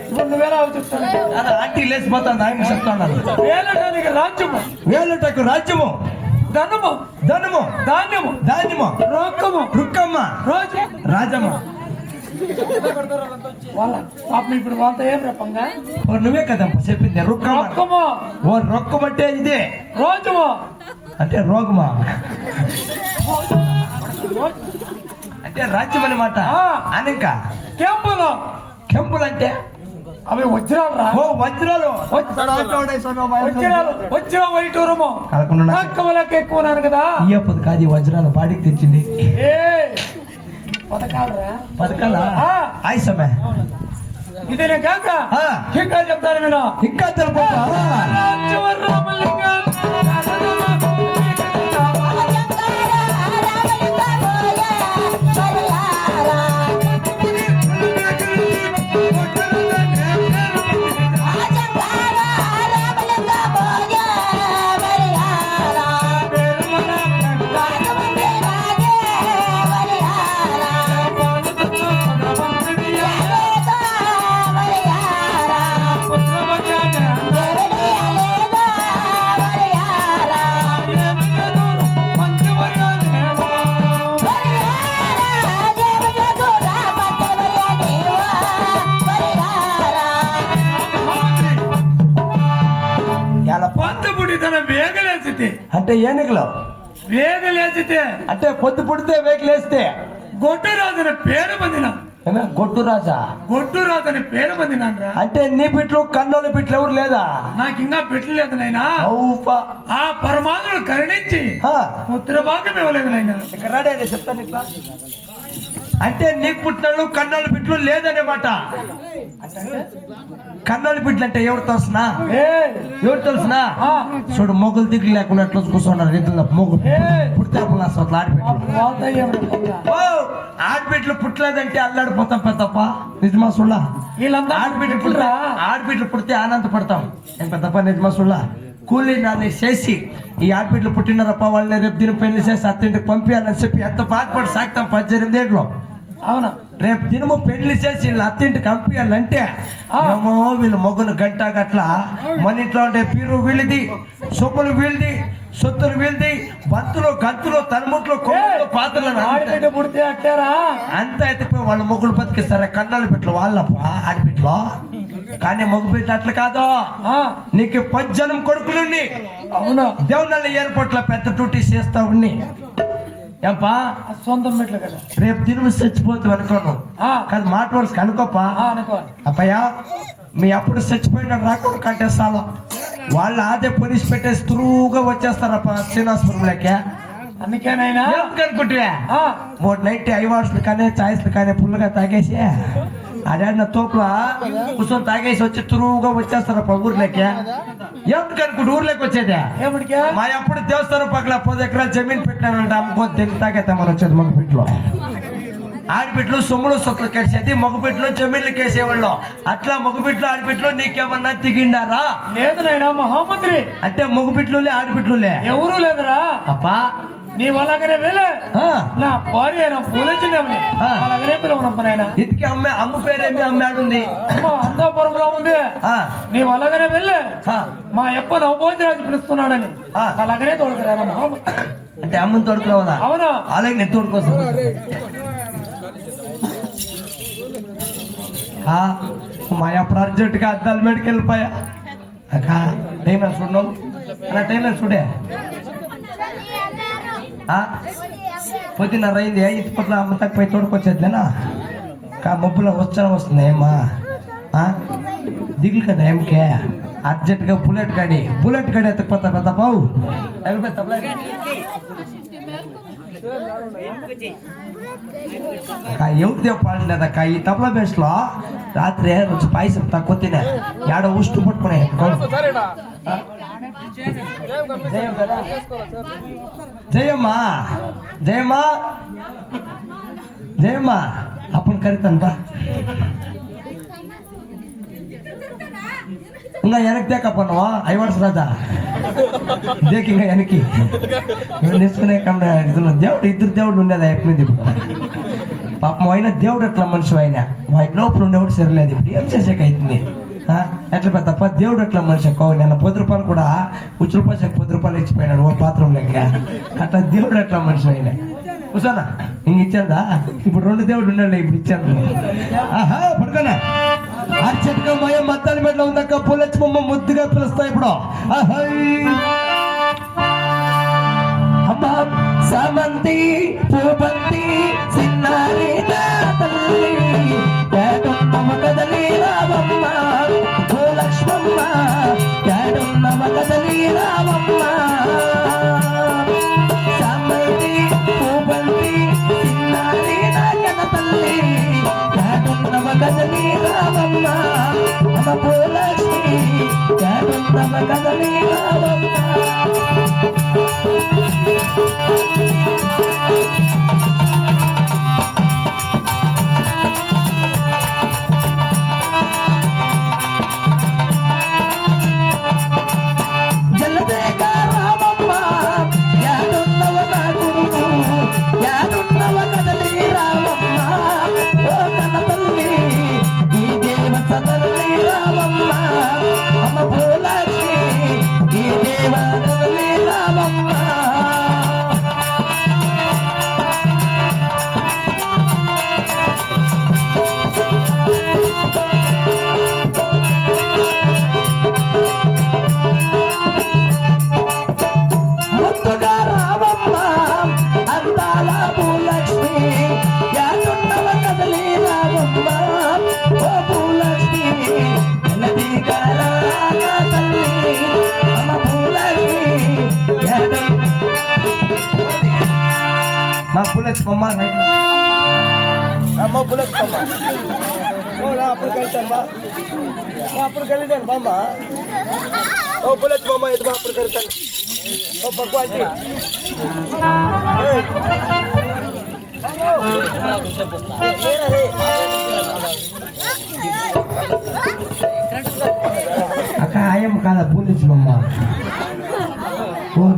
ఇప్పుడు నువ్వేలా చెప్తాను ఆంటీ లేచిపోతాను ఆయన చెప్తాను వేలడానికి రాజ్యము వేలుటకు రాజ్యము ధనము ధనము ధాన్యము ధాన్యము రోక్కము రుక్కమ్మ రోజు రాజమ్మ వాళ్ళ పాపం ఇప్పుడు వాళ్ళతో ఏం రేపంగా ఓ నువ్వే కదమ్మా చెప్పింది రుక్కమ్మ రొక్కము ఓ రొక్కం అంటే ఇదే రోజుము అంటే రోగమా అంటే రాజ్యం అన్నమాట అనక కెంపులు కెంపులు అంటే అవి వజ్రాలు రా ఓ వజ్రాలు వజ్రం వైటూరము తక్కువలకు ఎక్కువనాను కదా ఇయ్యప్పది కాదు ఈ వజ్రాలు బాడీకి తెచ్చింది ఏ పథకాలరా పథకాల ఆ. ఆయుసమే ఇదేనే కాక ఆ. ఇంకా చెప్తాను నేను ఇంకా తెలుపు వేగలేసితే అంటే ఏనుగులో వేగలేసితే అంటే పొద్దు పుడితే వేగలేస్తే గొడ్డు రాజుని పేరు పొందిన గొడ్డు రాజా గొడ్డు రాజుని పేరు పొందినా అంటే నీ పిట్లు కన్నుల పిట్లు ఎవరు లేదా నాకు ఇంకా పెట్టలేదు నైనా ఔపా. ఆ పరమాత్ముడు కరుణించి ఆ. ముద్ర భాగం ఇవ్వలేదు నైనా ఇక్కడ రాడే చెప్తాను ఇట్లా అంటే నీకు పుట్టినళ్ళు కన్నాళ్ళ పిట్లు లేదనేమాట కన్నాళ్ళ పిట్లు అంటే ఎవరు తెలుసునా ఎవరు తెలుసునా చూడు మొగులు దిగులు లేకుండా ఎట్లా కూర్చున్నారు రీతిలో మొగ్గు పుడితే అట్లా ఆడబిడ్లు పుట్టలేదంటే అల్లాడిపోతాం పెద్దప్ప నిజమా సుళ్ళ వీళ్ళంతా ఆడబిడ్లు పుడితే ఆడబిడ్లు పుడితే ఆనందపడతాం ఏం పెద్దప్ప నిజమా సుళ్ళ కూలీ నాన్ని చేసి ఈ ఆడబిడ్లు పుట్టినారప్ప వాళ్ళని రేపు దీని పెళ్లి చేసి అత్తింటికి పంపించాలని చెప్పి ఎంత బాధపడి సాగుతాం 18 ఏళ్ళు అవునా రేపు దినము పెళ్లి చేసి వీళ్ళు అత్తింటికి పంపించాలంటే ఏమో వీళ్ళు మొగ్గులు గంట గట్ల మన ఇంట్లో ఉండే పీరు వీళ్ళది సొమ్ములు వీళ్ళది సొత్తులు వీళ్ళది బంతులు గంతులు తనుముట్లు పాత్రలు పుడితే అట్టారా అంత అయితే వాళ్ళ మొగ్గులు బతికిస్తారా కన్నాలు పెట్లు వాళ్ళప్ప ఆడబిట్లో కానీ మగ బిడ్డ అట్లా కాదు నీకు 10 కొడుకులు అవునా దేవుళ్ళ ఎయిర్పోర్ట్ లో పెద్ద డ్యూటీ చేస్తా ఉన్ని ఏంపా సొంతం మెట్లు కదా రేపు తిరుగు చచ్చిపోతావు అనుకోను కానీ మాట వరుసకి అనుకోపా అప్పయ్యా మీ అప్పుడు చచ్చిపోయిన రాకుండా కంటేస్తాను వాళ్ళు అదే పోలీస్ పెట్టేసి తురువుగా వచ్చేస్తారప్ప శ్రీనివాసపురంలోకి అందుకేనైనా అనుకుంటువా 390 ఐవార్స్లు కానీ ఛాయిస్లు కానీ ఫుల్గా తాగేసి అడాడిన తోపులా కూర్చొని తాగేసి వచ్చి తురువుగా వచ్చేస్తారప్ప ఊర్లోకి ఎందుకు అనుకుంటు ఊర్లోకి వచ్చేదే ఏమిటికే మా అప్పుడు దేవస్థానం పక్కల 10 ఎకరాలు జమీన్ పెట్టానంటే అమ్ముకొని తిని తాగేద్దామని వచ్చేది మగపిట్లో ఆడబిడ్లు సొమ్ములు సొత్తులు కేసేది మగపిట్లో జమీన్లు కేసేవాళ్ళు అట్లా మగపిట్లో ఆడబిడ్లు నీకేమన్నా దిగిండారా లేదు నాయనా మహామంత్రి అంటే మగపిట్లులే ఆడబిడ్లులే ఎవరూ లేదురా అప్పా నీ వాళ్ళగానే వెళ్ళే నా భార్య పూలొచ్చిందేమని అలాగనే పిలవనప్పనైనా ఇదికి అమ్మ పేరేమి అమ్మాడుంది అందాపురంలో ఉంది నీ వాళ్ళగానే వెళ్ళే మా ఎప్ప నవభోజరాజు పిలుస్తున్నాడని అలాగనే తోడుకురా అంటే అమ్మని తోడుకురావదా అవునా అలాగే నేను తోడుకోసం మా అప్పుడు అర్జెంటుగా అద్దాలు మెడికి వెళ్ళిపోయా అక్క టైం చూడవు అలా టైం చూడే పొద్దున్న అయింది ఇప్పట్లో అమ్మ తక్కువ తోడుకొచ్చేద్లేనా మబ్బులో వచ్చా వస్తుంది ఏమ్మా దిగులు కదా ఏమికే అర్జెంట్ గా బుల్లెట్ గాడి ఎత్తకపోతా పెద్ద బావు ఎవరిదే పాడలేదక్క ఈ తబలా బేస్ లో రాత్రి కొంచెం పాయసం తక్కువ తినే ఏడ ఉష్టు పట్టుకునే జయమ్మా జయమ్మా జయమ్మా అప్పుడు కరితాను బా ఇంకా వెనక్కి దేకపోన్నావా ఐవర్స్ రాజా దేకి ఇంకా వెనక్కి నేర్చుకునే దేవుడు ఇద్దరు దేవుడు ఉండేది అయిపోయింది ఇప్పుడు పాపం అయినా దేవుడు ఎట్లా మనిషి అయినా మా లోపల ఉండేవాడు సరిలేదు ఇప్పుడు ఏం చేసాక అవుతుంది ఎట్లా తప్ప దేవుడు ఎట్లా మనిషి ఎక్కువ నేను 10 రూపాయలు కూడా ఉచ్చుల పైసకి 10 రూపాయలు ఇచ్చిపోయినాడు ఓ పాత్రం లెక్క అట్లా దేవుడు ఎట్లా మనిషి అయినా కూర్చోనా ఇంక ఇచ్చాడా ఇప్పుడు 2 దేవుడు ఉన్నాడు ఇప్పుడు ఇచ్చాడు ఆహా పడుకోనా అర్చటగా మయ మద్దాలి మెడలో ఉందక్క పుల్లచ్చి బొమ్మ ముద్దుగా పిలుస్తా ఇప్పుడు అమ్మా సామంతి పూబంతి సిన్నారి తల్లి ఏడున్నమ కదలి రావమ్మ భూలక్ష్మమ్మ ఏడున్నమ కదలి రావమ్మ సామంతి పూబంతి సిన్నారి నాగన తల్లి ఏడున్నమ కదలి రావమ్మ అమ్మ భూలక్ష్మి ఏడున్నమ కదలి రావమ్మ మా పుల్లచ్చుకోమ్మ అమ్మ పుల్లచ్చుకోమ్మ అప్పుడు కలిసాను బా అప్పుడు కలిసాను బామ్మ ఓ పుల్లచ్చుకోమ్మ ఇది అప్పుడు కలిసాను ఓ పక్వాచి అక్క ఆయమ్మ కాదా పుల్లచ్చుకోమ్మ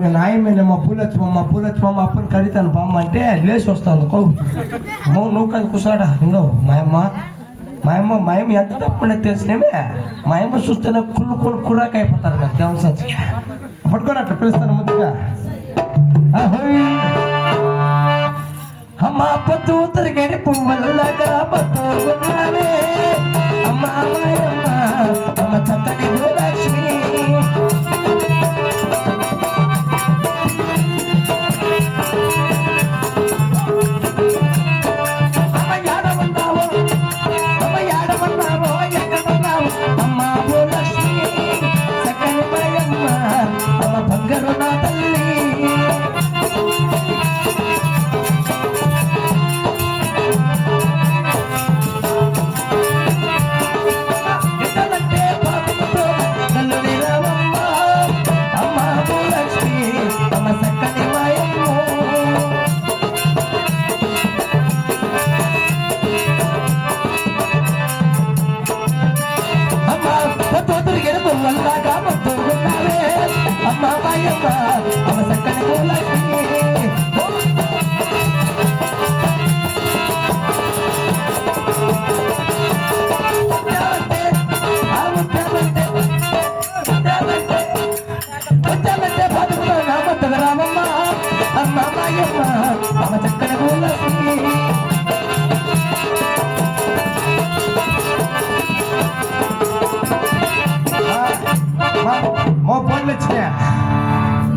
నేను ఆయమ్మేనమ్మా పూలొచ్చిమమ్మ అప్పుడు కడితాను బామ్మ అంటే లేచి వస్తాను కో నువ్వు కాదు కూర్చోడా ఇంకో మా అమ్మ ఎంత తప్పునే తెలిసినేమే మా అమ్మ చూస్తేనే కుళ్ళు కుర్రాక అయిపోతారు నాకు దేవుని సచ్చి పట్టుకొని అట్లా పిలుస్తాను ముద్దుగా అమ్మ పత్తు తిరిగేది పువ్వులాగా పట్టుకున్నావే అమ్మ అమ్మ చక్కని భూలక్ష్మి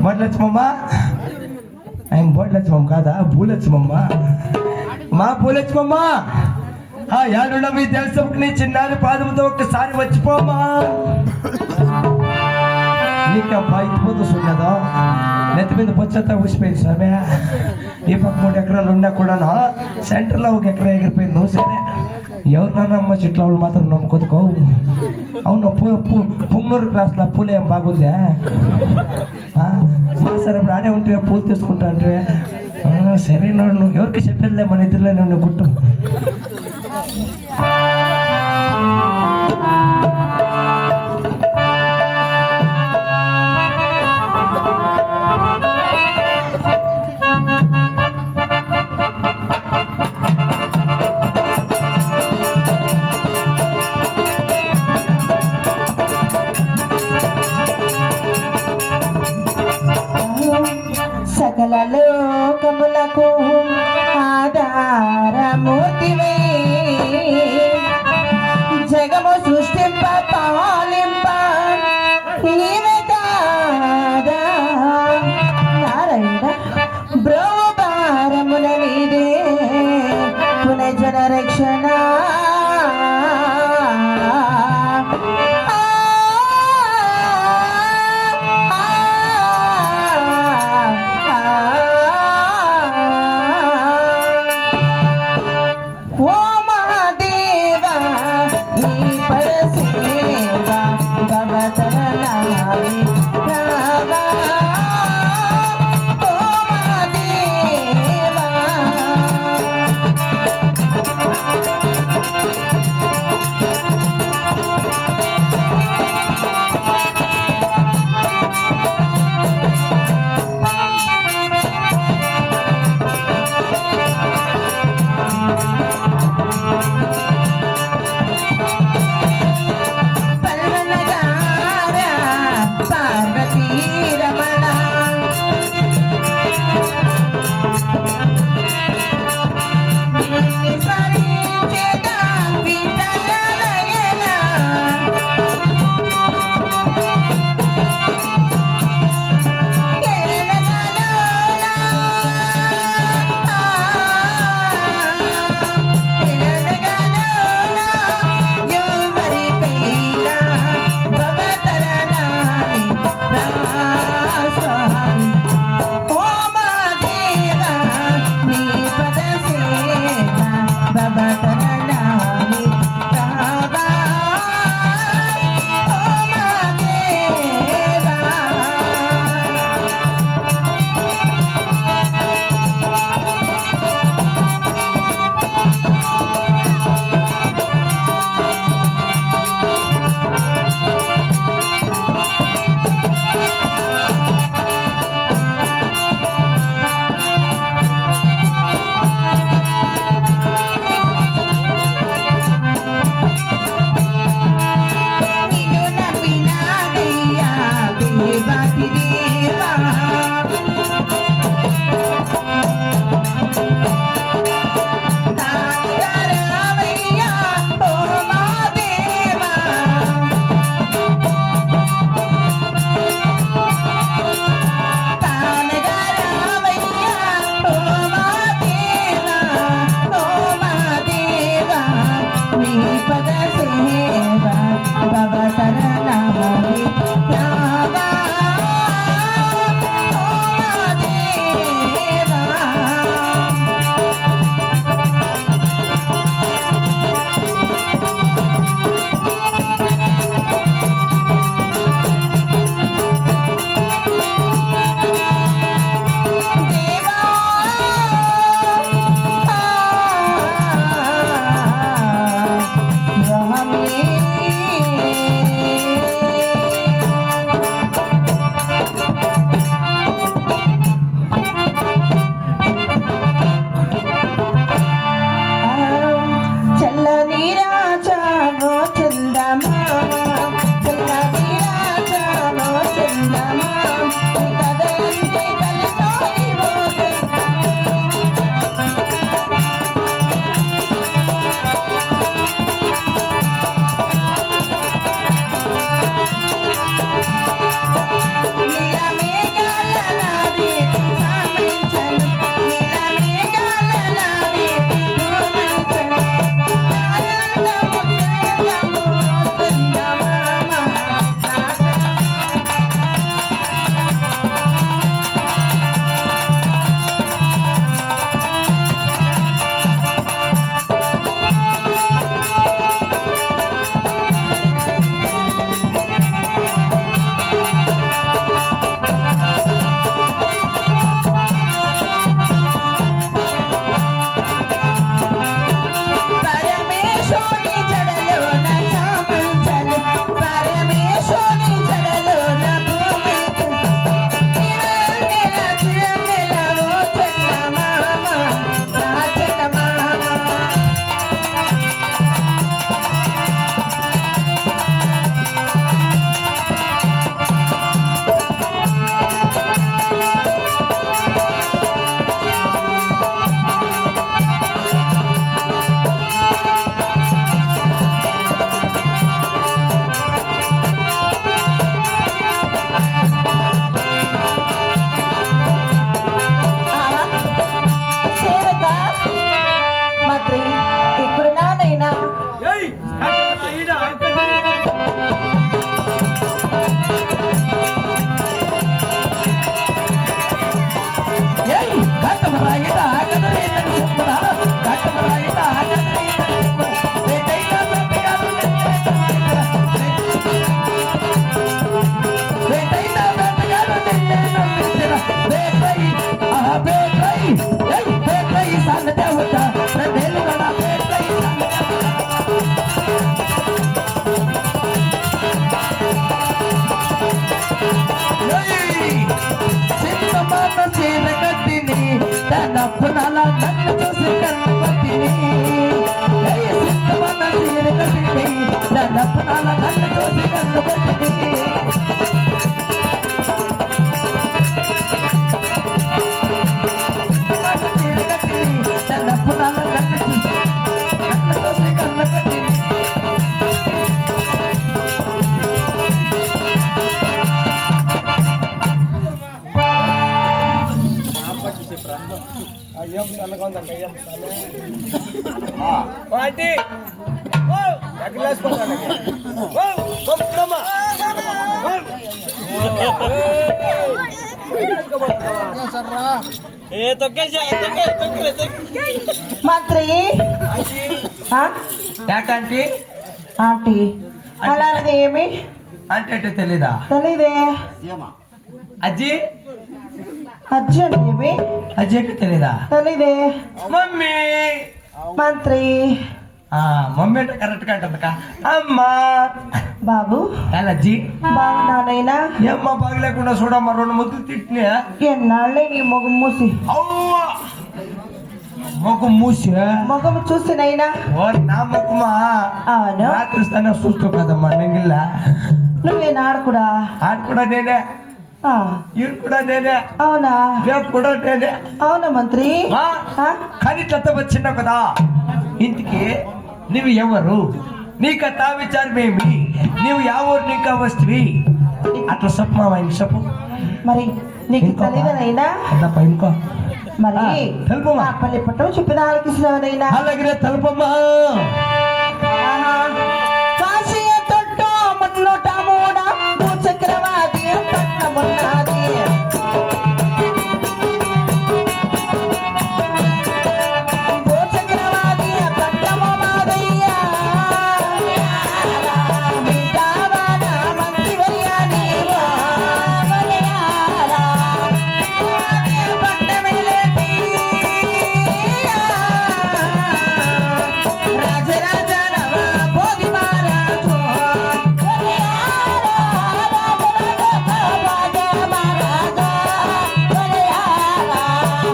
బొడ్లచ్చమ్మ ఆయన బొడ్లచ్చమ్మ కాదా పూలచ్చమ్మ మా పూలచ్చమ్మ ఏడున్న మీ తెలుసు నీ చిన్నారి పాదముతో ఒక్కసారి వచ్చిపోమా నీకబ్బా ఇచ్చిపోతూ ఉన్నదో నెత్తి మీద పొచ్చంతా ఊసిపోయింది స్వామి. ఈ పక్క 3 ఎకరాలు ఉన్నా కూడా సెంటర్లో 1 ఎకరా ఎగిరిపోయింది. నువ్వు సరే ఎవరినన్నా అమ్మ చెట్ల వాళ్ళు మాత్రం నమ్ముకోదుకో. అవును పుంగూరు క్లాస్లో పూలు ఏం బాగుందా? సరే ఇప్పుడు ఆడే ఉంటే పూలు తీసుకుంటా అంటే సరే నువ్వు ఎవరికి చెప్పేదిలే, మన ఇద్దరులే నువ్వు గుట్టు. సకల లోకములకు ఆధారమూర్తివే, జగము సృష్టింప పాలింప నీవే కాదా నారాయణ. బ్రహ్మభారమున నీదే పునర్జన రక్షణ. ఓ మహాదేవ పేట్రై పేట్రై సన్న దేవత రెండేళ్ళుగా పేట్రై సిద్ధమాన చీర కట్టిని తనప్పునల నన్ను చూసి కన్నుపట్టిని సిద్ధమాన చీర కట్టిని తనప్పునల నన్ను చూసి కన్నుపట్టిని మంత్రి యాకంటి ఆంటీ అలాంటిది ఏమి అంటే తెలీదా తెలీదే అజ్జి అర్జున్ ఏమి అజ్జికి తెలీదా తెలీదే మమ్మీ మంత్రి మమ్మీ అంటే కరెక్ట్ గా అంటుందక్క అమ్మా బాబు అజ్జి బాగున్నానైనా ఏమ్మా బాగలేకుండా చూడమ్మా 2 ముద్దులు తిట్టినా ఎన్నాళ్ళే నీ మొగం మూసి అవ్వా మొగం మూసి మొగం చూసినైనా నా మొక్కమా అవును రాత్రి స్థానం చూస్తూ కదమ్మా నెంగిల్లా నువ్వేనా ఆడకుడా ఆడు కూడా నేనే ఈడు కూడా నేనే అవునా రేపు కూడా నేనే అవునా మంత్రి కానీ ఇట్లా వచ్చిన కదా ఇంటికి నువ్వు ఎవరు నీకు తా విచారమేమి నువ్వు ఎవరు నీకు వస్తువి అట్లా చెప్పు మా ఆయన చెప్పు మరి నీకు ఇంకో తెలియదనైనా ఇంకో మరి తెలుపమ్మా పల్లి పట్టం చెప్పిన ఆలకిసినవనైనా అలాగే తెలుపమ్మా కాశీయ తొట్టు మున్నోట మూడ భూచక్రవాది పట్టమున్నది భూచక్రవాది పట్టము మాదయ్యా మిటావన మంచి వయ్యా నీవు పట్టమిలేటి రాజరాజ నవ భోగి మహారాజు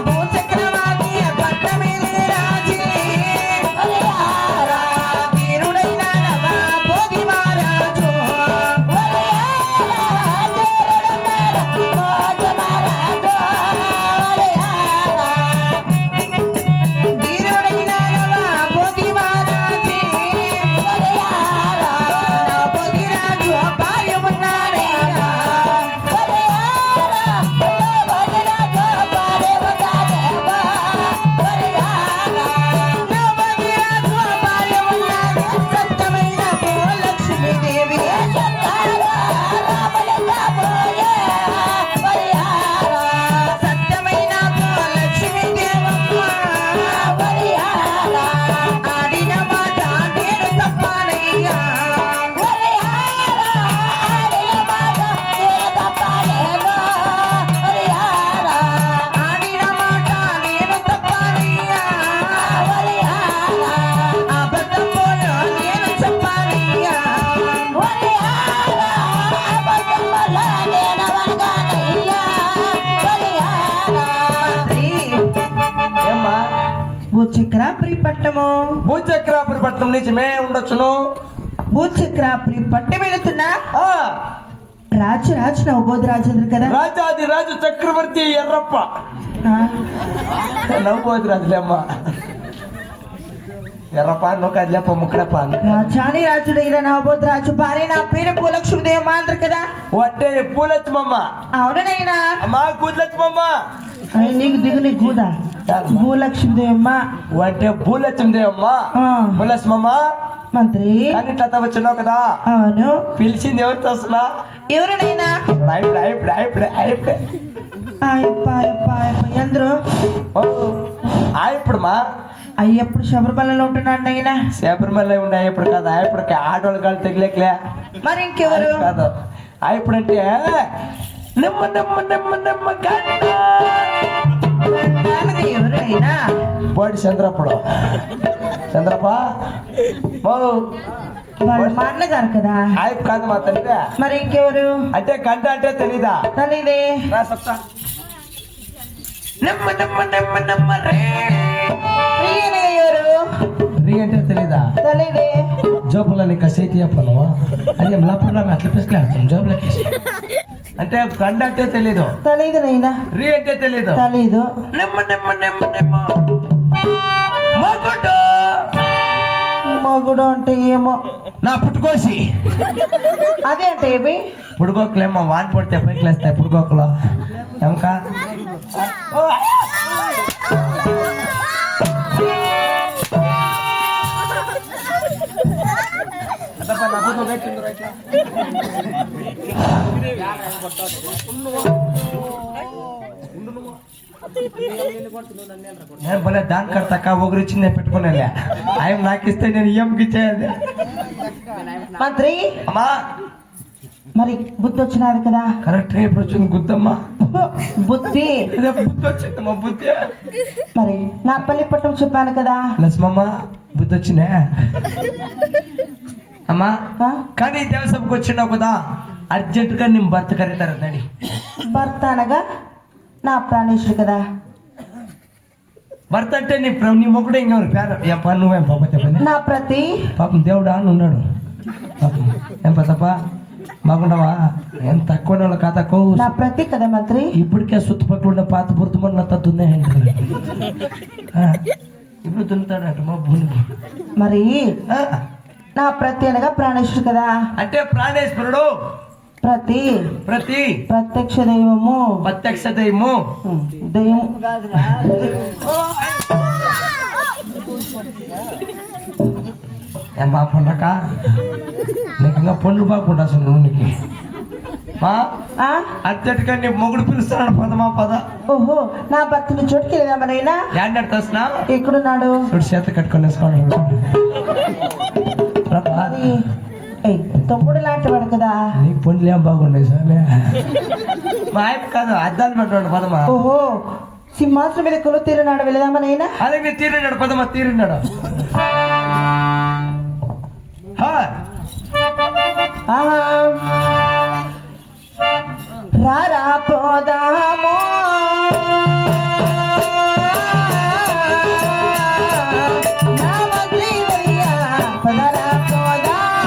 భూచక్రవాది పట్టమిలి రాజీ వీరుడైన నవ భోగి మహారాజు వీరుడైన నవ భోగి మహారాజీ భోగిరాజు భార్యమున్నాడైనా సత్యమైన లక్ష్మీదేవి సత్యమైన లక్ష్మీదేవమ్మ ఆడిన మాట నేను తప్పాలయ్యా ఆడిన మాట నేను తప్పాలయ్యా అబద్ధములో నేను చెప్పాలయ్యా ఏమ్మా భూచక్రాపురి పట్టము భూచక్రాపురి పట్టణం నుంచి మే ఉండొచ్చును భూచక్రాపురి పట్టం వెళుతున్నా ఆ, రాజు నవబోధ రాజేంద్ర కదా రాజాది రాజు చక్రవర్తి ఎర్రప్ప నవ్వుపోదు రాజులేమ్మా ఎర్రప్ప నువ్వు కదిలేప్ప ముక్కడప్ప రాజాని రాజుడైన నవబోధ రాజు భార్య నా పేరు భూలక్ష్మీదేవి మాంద్ర కదా వడ్డే పూలచ్చమమ్మ అవునైనా మా కూతులచ్చమమ్మ నీకు దిగు నీ కూదా భూలక్ష్మీదేవమ్మ వడ్డే పూలచ్చమదేవమ్మ పూలచ్చమమ్మ మంత్రి కానీ ఇట్లా వచ్చినావు కదా అవును పిలిచింది ఎవరితో వస్తున్నా ఎవరినైనా ఎందరు ఇప్పుడుమా అయ్యప్పుడు శబరిమలలో ఉంటున్నాడు నైనా శబరిమల ఉండే ఇప్పుడు కాదు ఇప్పటికి ఆటోలు కాదు తెగలేకలే మరి ఇంకెవరు కాదు ఇప్పుడంటే నిమ్మ నిమ్మ నిమ్మ నిమ్మ గంట బోడి చంద్రప్పుడు చంద్రప్ప వాళ్ళు మా అన్నగారు కదా. ఆయప్ప కాదు మా తండ్రి. మరి ఇంకెవరు? అంటే గంట అంటే తెలీదా? తెలీదే. రా చెప్తా. ఈయన ఎవరు? రీ అంటే తెలీదా? తెలీదే. జోబులో నీకు సైతి చెప్పను అది లాపడా అట్లా పిసుకులాడుతాం జోబులకి. అంటే గంట అంటే తెలీదు. తెలీదు నైనా. రీ అంటే తెలీదు. తెలీదు. మొగుడు అంటే ఏమో. నా పుట్టుకోసి అదే అంటే ఏమి? పుడుకోకలేమో వాన్ పడితే పైకి లేస్తాయి పుడుకోకలో ఇంకా. నేను భలే దాని కడతాక ఒకరు ఇచ్చిందే పెట్టుకునే ఆయన నాకు ఇస్తే నేను ఈఎంకి ఇచ్చేది. మంత్రి అమ్మా మరి బుద్ధి వచ్చినది కదా. కరెక్ట్ ఇప్పుడు వచ్చింది గుద్దమ్మా. బుద్ధి అదే బుద్ధి వచ్చిందమ్మా బుద్ధి. మరి నా పల్లి పట్టం చెప్పాను కదా. లక్ష్మమ్మ బుద్ధి వచ్చిందే అమ్మా. ఆ? కానీ దేవసభకు వచ్చినావు కదా అర్జెంటుగా నేను భర్త కరీతారు నడి. భర్త అనగా నా ప్రాణేశ్వరు కదా. భర్త అంటే నీ మొగుడు ఇంకెవరు పేరు ఏం పని నువ్వేం పాప చెప్పండి. నా ప్రతి పాపం దేవుడా అని ఉన్నాడు పాపం. ఏం తప్ప బాగుండవా? ఏం తక్కువ వాళ్ళ కథ నా ప్రతి కదా మంత్రి. ఇప్పటికే చుట్టుపక్కల ఉన్న పాత పురుతుమని తద్దుందే ఇప్పుడు దున్నుతాడట మా భూమి. మరి నా ప్రతి అనగా ప్రాణేశ్వరు కదా. అంటే ప్రాణేశ్వరుడు ప్రతి ప్రతి ప్రత్యక్ష దైవము. ప్రత్యక్ష దైవము దైవం ఏం బాగుండక నీకు ఇంకా పండ్లు బాగుంటా అసలు నూనెకి అర్జెంటుగా నీ మొగుడు పిలుస్తున్నాడు పదమా పద. ఓహో నా భర్తని చోటుకి వెళ్దామనైనా. ఏంటంటే తోసినా ఎక్కడున్నాడు? చేత కట్టుకొని వేసుకోండి. అది తమ్ముడు లాంటి వాడు కదా. నీకు పండ్లు ఏం బాగుండే సార్ మా ఆయన కాదు అద్దాలు పెట్టాడు పదమా. ఓహో సింహాసనం మీద కొలు తీరినాడు వెళదామనైనా. అదే మీరు తీరినాడు పదమా తీరినాడు. రారా పోదాము పదరా పోదాము.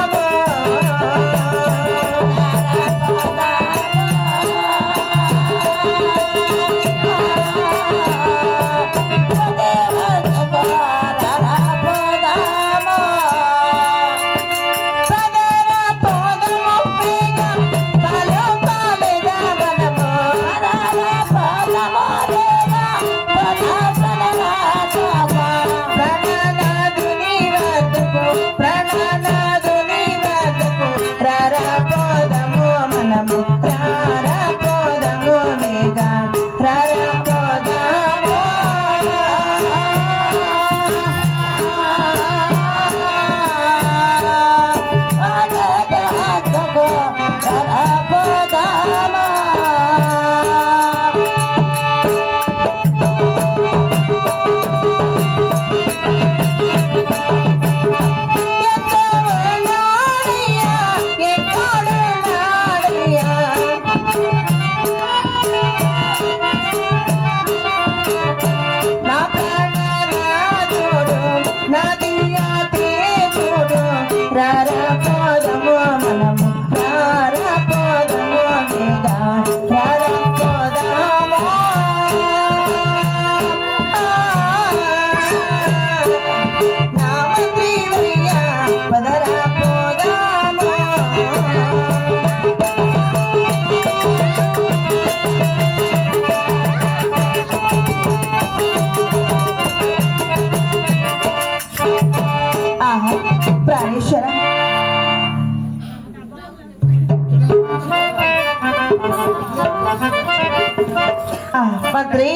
మంత్రి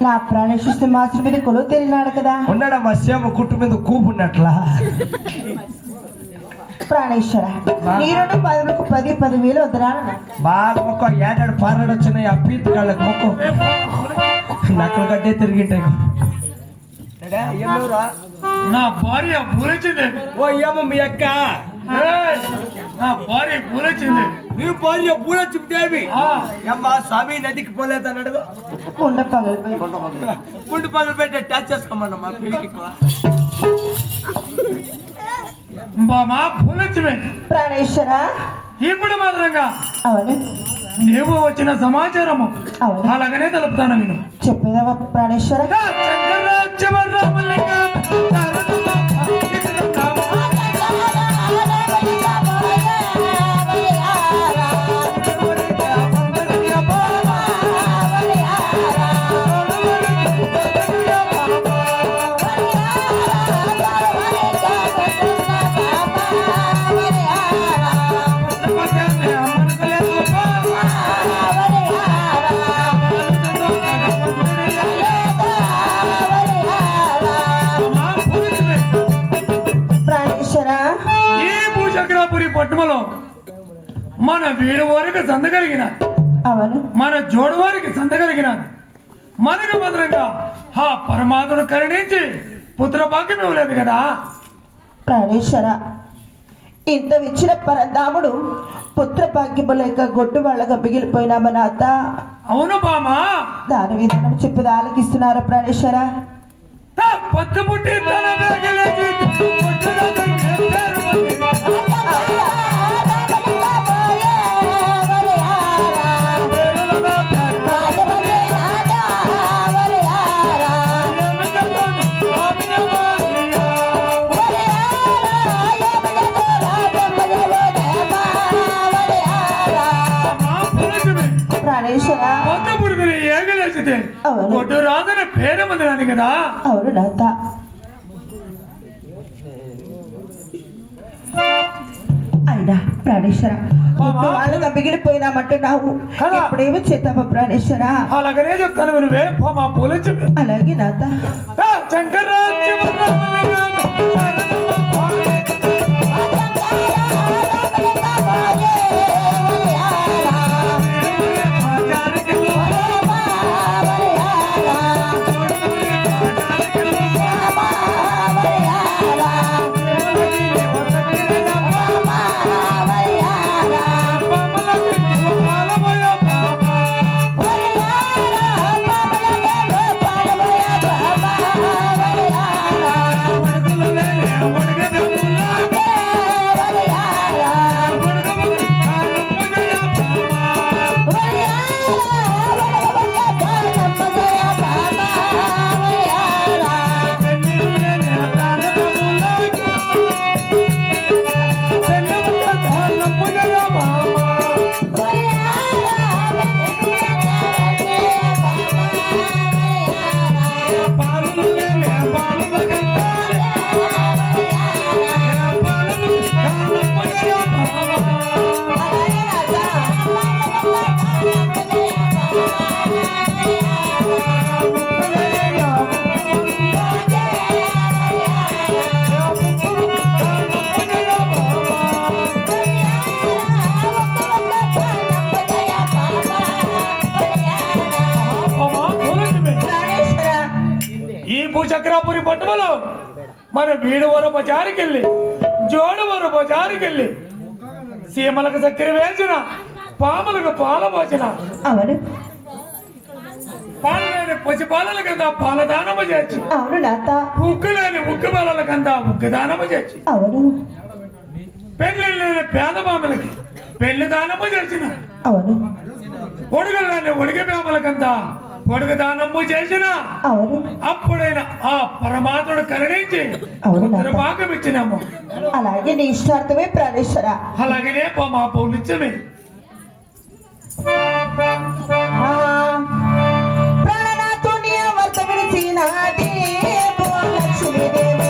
నా ప్రాణేశ్వరి మాస్టర్ మీద కొలువు తెలియనాడు కదా. ఉన్నాడా మా సేమ కుట్టు మీద కూపున్నట్లా. ప్రాణేశ్వర నీరుడు 10,000 వద్దురా. బాగా మొక్క ఏడాడు పారాడు వచ్చినాయి ఆ పీతు కాళ్ళకి మొక్క నక్కలు గడ్డే తిరిగింటాయి. ఎన్నూరా నా భార్య పూలొచ్చింది. ఓ ఏమో మీ అక్క ఏయ్, నా భార్య పూలొచ్చింది. నీ భార్య పూల చిప్టేవి అమ్మా స్వామి నదికి పోలేదన్నాడు కుండ పగలిపోయి గుండు పనులు పెట్టి టచ్ చేసుకోమన్నమ్మా పెళ్లికి బామా పూలొచ్చింది. ప్రాణేశ్వర ఇప్పుడు మాత్రంగా అవును నీవు వచ్చిన సమాచారము అవును అలాగనే తెలుపుతాను నేను. చెప్పేదావా ప్రాణేశ్వర పట్టుమలో మన వీడు వారికి సందగలిగిన అవును మన జోడు వారికి సందగలిగిన మనకు భద్రంగా ఆ పరమాత్మను కరుణించి పుత్ర భాగ్యం ఇవ్వలేదు కదా ప్రాణేశ్వర ఇంత విచ్చిన పరదాముడు పుత్ర భాగ్యము లేక గొడ్డు వాళ్ళగా మిగిలిపోయినా మన అత్త అవును బామా దాని విధానం చెప్పేది ఆలకిస్తున్నారు ప్రాణేశ్వర పక్క పుట్టి ఒడ్డు రాదని పేరు మంది కదా అవును నాత అయినా ప్రాణేశ్వర వాళ్ళగా మిగిలిపోయినామంటున్నావు ఇప్పుడేమో చేద్దామా ప్రాణేశ్వర అలాగనే చెప్తాను నువ్వే మా పోలొచ్చు అలాగే నాత చక్రాపురి పట్టణంలో మన వీడువర బజారుకెళ్ళి జోడువర బజారుకెళ్ళి సీమలకు చక్కెర వేసిన పాములకు పాల పోసిన అవును పాలలేని పసిపాలల కింద పాలదానము చేర్చి అవును నాత ఉక్కు లేని ఉక్కు పాలల కింద ఉక్కు దానము చేర్చి అవును పెళ్లి లేని పేదబాములకి పెళ్లి దానము చేసిన అవును ఒడుగు లేని ఒడిగి పేమల కింద పొడుగు దానము చేసిన అవును అప్పుడైనా ఆ పరమాత్ముడు కరుణించి అవును భాగం ఇచ్చినాము అలాగే నీ ఇష్టార్థమే ప్రాణేశ్వర అలాగనే మా పౌలిచ్చమే ప్రాణనాథుని వర్త విడిచినాది లక్ష్మీదేవి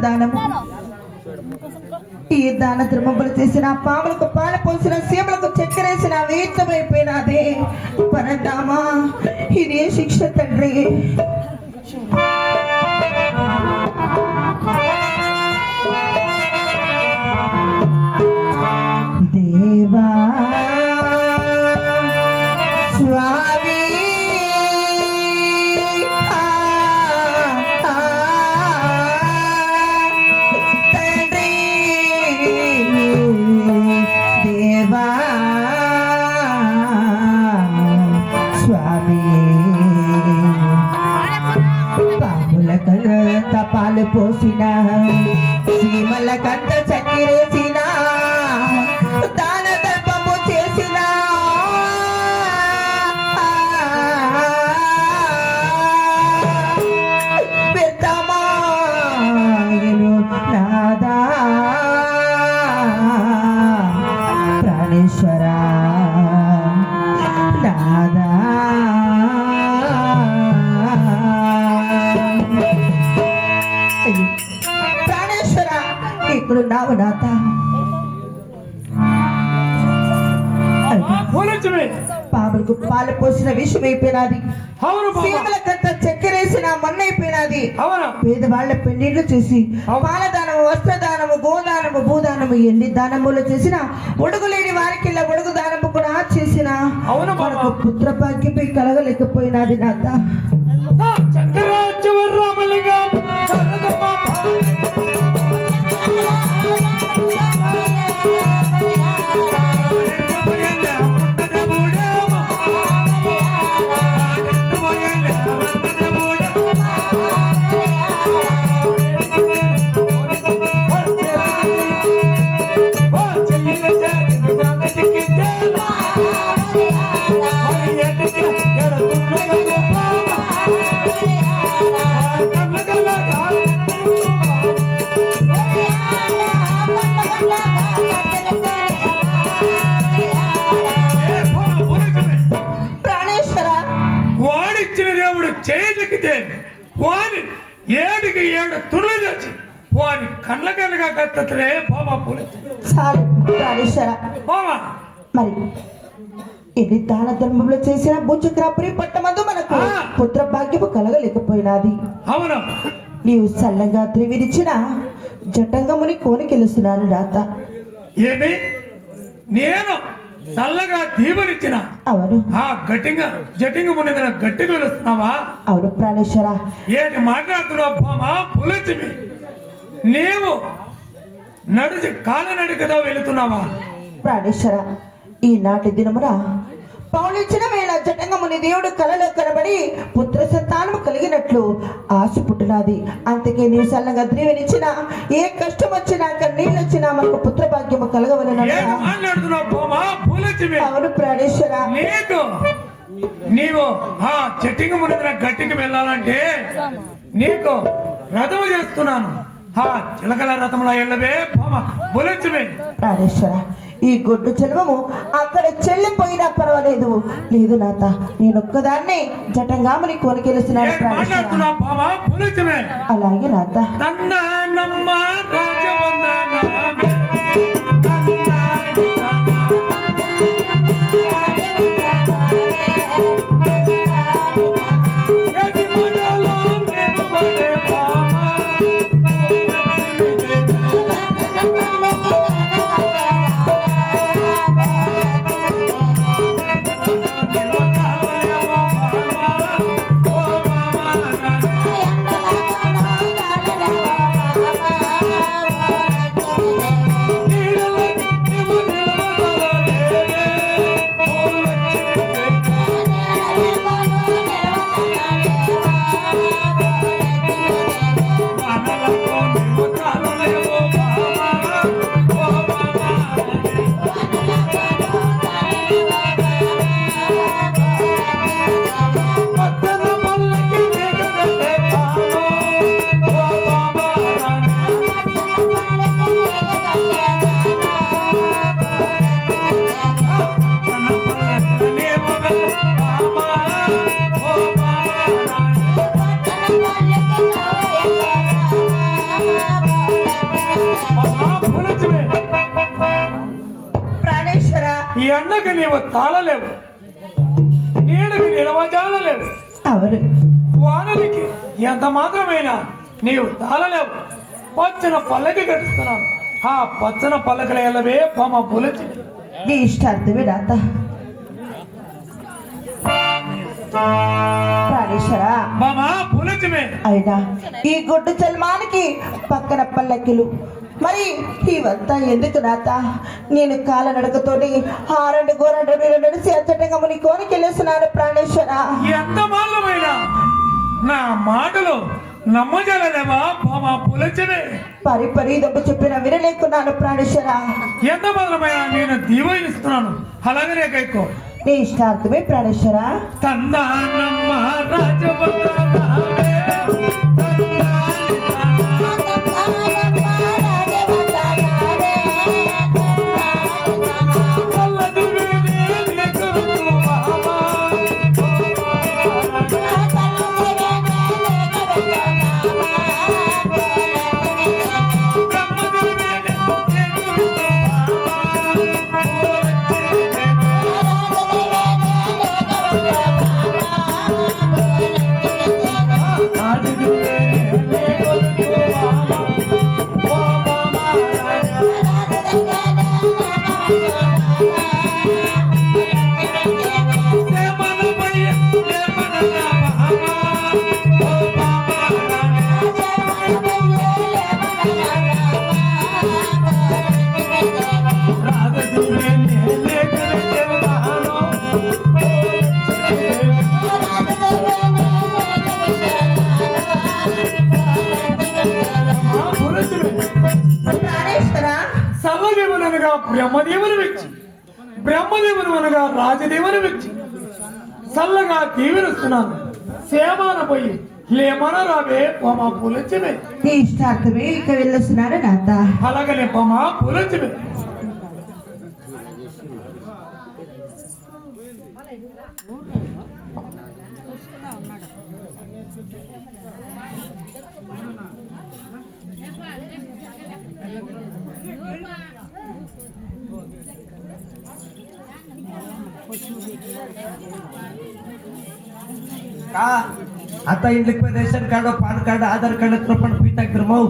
వస్త్రదానము ఈ దాన ధర్మములు చేసిన పాములకు పాలు పోసిన సీమలకు చక్కెరేసిన వేతమైపోయినదే పరందామా ఇదే శిక్ష తండ్రి. దేవా స్వామి తండ్రి దేవా స్వామి పాముల కంత పాలు పోసిన సీమల కంత చక్కెరేసిన దాన ధర్మము చేసిన పెద్దమాయను నాదా ప్రాణేశ్వర నాదా అయ్యో, ప్రాణేశ్వర ఇక్కడున్నావు నాథ. పోలొచ్చుమే. పాములకు పాలు పోసిన విషయం అయిపోయినది, అవును బాబా. సీమలకంత చక్కెరేసిన మన్నైపోయినది. అవును. పేదవాళ్ల పెళ్లిళ్ళు చేసి పాలదానము వస్త్రదానము గోదానము భూదానము ఎన్ని దానములు చేసిన ఒడుగులేని వారికి ఒడుగు దానము కూడా చేసిన అవును బాబా. మనకు పుత్ర భాగ్యపై కలగలేకపోయినది నాథ. చక్రరాజ్యవర్రామలింగం ప్రాణేశ్వర వాడిచ్చిన దేవుడు చేయదగితే వాని ఏడుకి ఏడు తుళ్ళు తెచ్చి వాని కళ్ళ కళ్ళగా కత్తలే బాబా పోలేదు చాలు ప్రాణేశ్వర. బాబా మరి ఎన్ని దాన ధర్మంలో చేసిన భూచక్రాపురి పట్టమందు మనకు పుత్ర భాగ్యము కలగలేకపోయినది. అవును. నీవు చల్లగా త్రివిరిచిన జటంగముని కోరికెలుస్తున్నాను నాథ. ఏమి నేను చల్లగా దీవనిచ్చిన అవును ఆ గట్టిగా జటింగ మునిదిన గట్టిగా వెలుస్తున్నావా? అవును ప్రాణేశ్వర. ఏంటి మాట్లాడుతున్నావు బామా పులచిమి? నీవు నడిచి కాలనడికదా వెళుతున్నావా? ప్రాణేశ్వర, ఈనాటి దినమున పౌలించిన వేళ జటంగముని దేవుడు కలలో కనబడి పుత్ర సంతానము కలిగినట్లు ఆశ పుట్టినది. అందుకే నీవు సల్లంగా ద్రీవనిచ్చిన ఏ కష్టం వచ్చినా నీళ్ళు వచ్చినా మనకు పుత్ర భాగ్యము కలగవలన. అవును ప్రాణేశ్వర. నీవు ఆ చెట్టింగ్ మునిగిన గట్టికి వెళ్ళాలంటే నీకు రథము చేస్తున్నాను. ఆ చిలకల రథంలో వెళ్ళవే బులెచ్చమే. ప్రాణేశ్వర, ఈ గొడ్డు చెలవము అక్కడ చెల్లిపోయినా పర్వాలేదు. లేదు నాత, నేనొక్కదాన్ని జటంగామని కోరికెలుస్తున్నాను. అలాగే నాత. ఎండకి నీవు తాళలేవు, నీడకి నిలవజాలలేవు, అవును వానలికి ఎంత మాత్రమైనా నీవు తాళలేవు. పచ్చన పల్లకి కట్టిస్తున్నాను, ఆ పచ్చన పల్లకల ఎల్లవే బొమ్మ పులచి. నీ ఇష్టార్థమే నాత. ప్రాణేశ్వరా బొమ్మ పులచిమే. అయినా ఈ గుడ్డు చల్మానికి పక్కన పల్లకిలు, మరి ఇవంతా ఎందుకు నాత? నేను కాల నడకతోని ఆరండు గోరండు మీరు నడిచి అచ్చటంగా కోరికి వెళ్ళేస్తున్నాను ప్రాణేశ్వర. ఎంత మాత్రమైనా నా మాటలు నమ్మజాలలేవా బొమ్మ పులచిమే. పరి దెబ్బ చెప్పిన వినలేకున్నాను ప్రాణేశ్వర. ఎంత మాత్రమైనా నేను దీవయిస్తున్నాను, అలాగనే కైకో. నీ ఇష్టార్థమే ప్రాణేశ్వర. తందానమ్మ రాజవల్లభ బ్రహ్మదేవుని వ్యక్తి, బ్రహ్మదేవుని అనగా రాజదేవుని వ్యక్తి. చల్లగా దీవెనిస్తున్నాను, సేమాన పోయి లేమన రావే బొమ్మ పులచిమే. నీ ఇష్టార్థమే ఇక వెళ్ళొస్తున్నాను నాత. అలాగనే బొమ్మ పులచిమే. आता इंग्लिश में रेशन कार्ड पान कार्ड आधार कार्ड पण पीता मऊ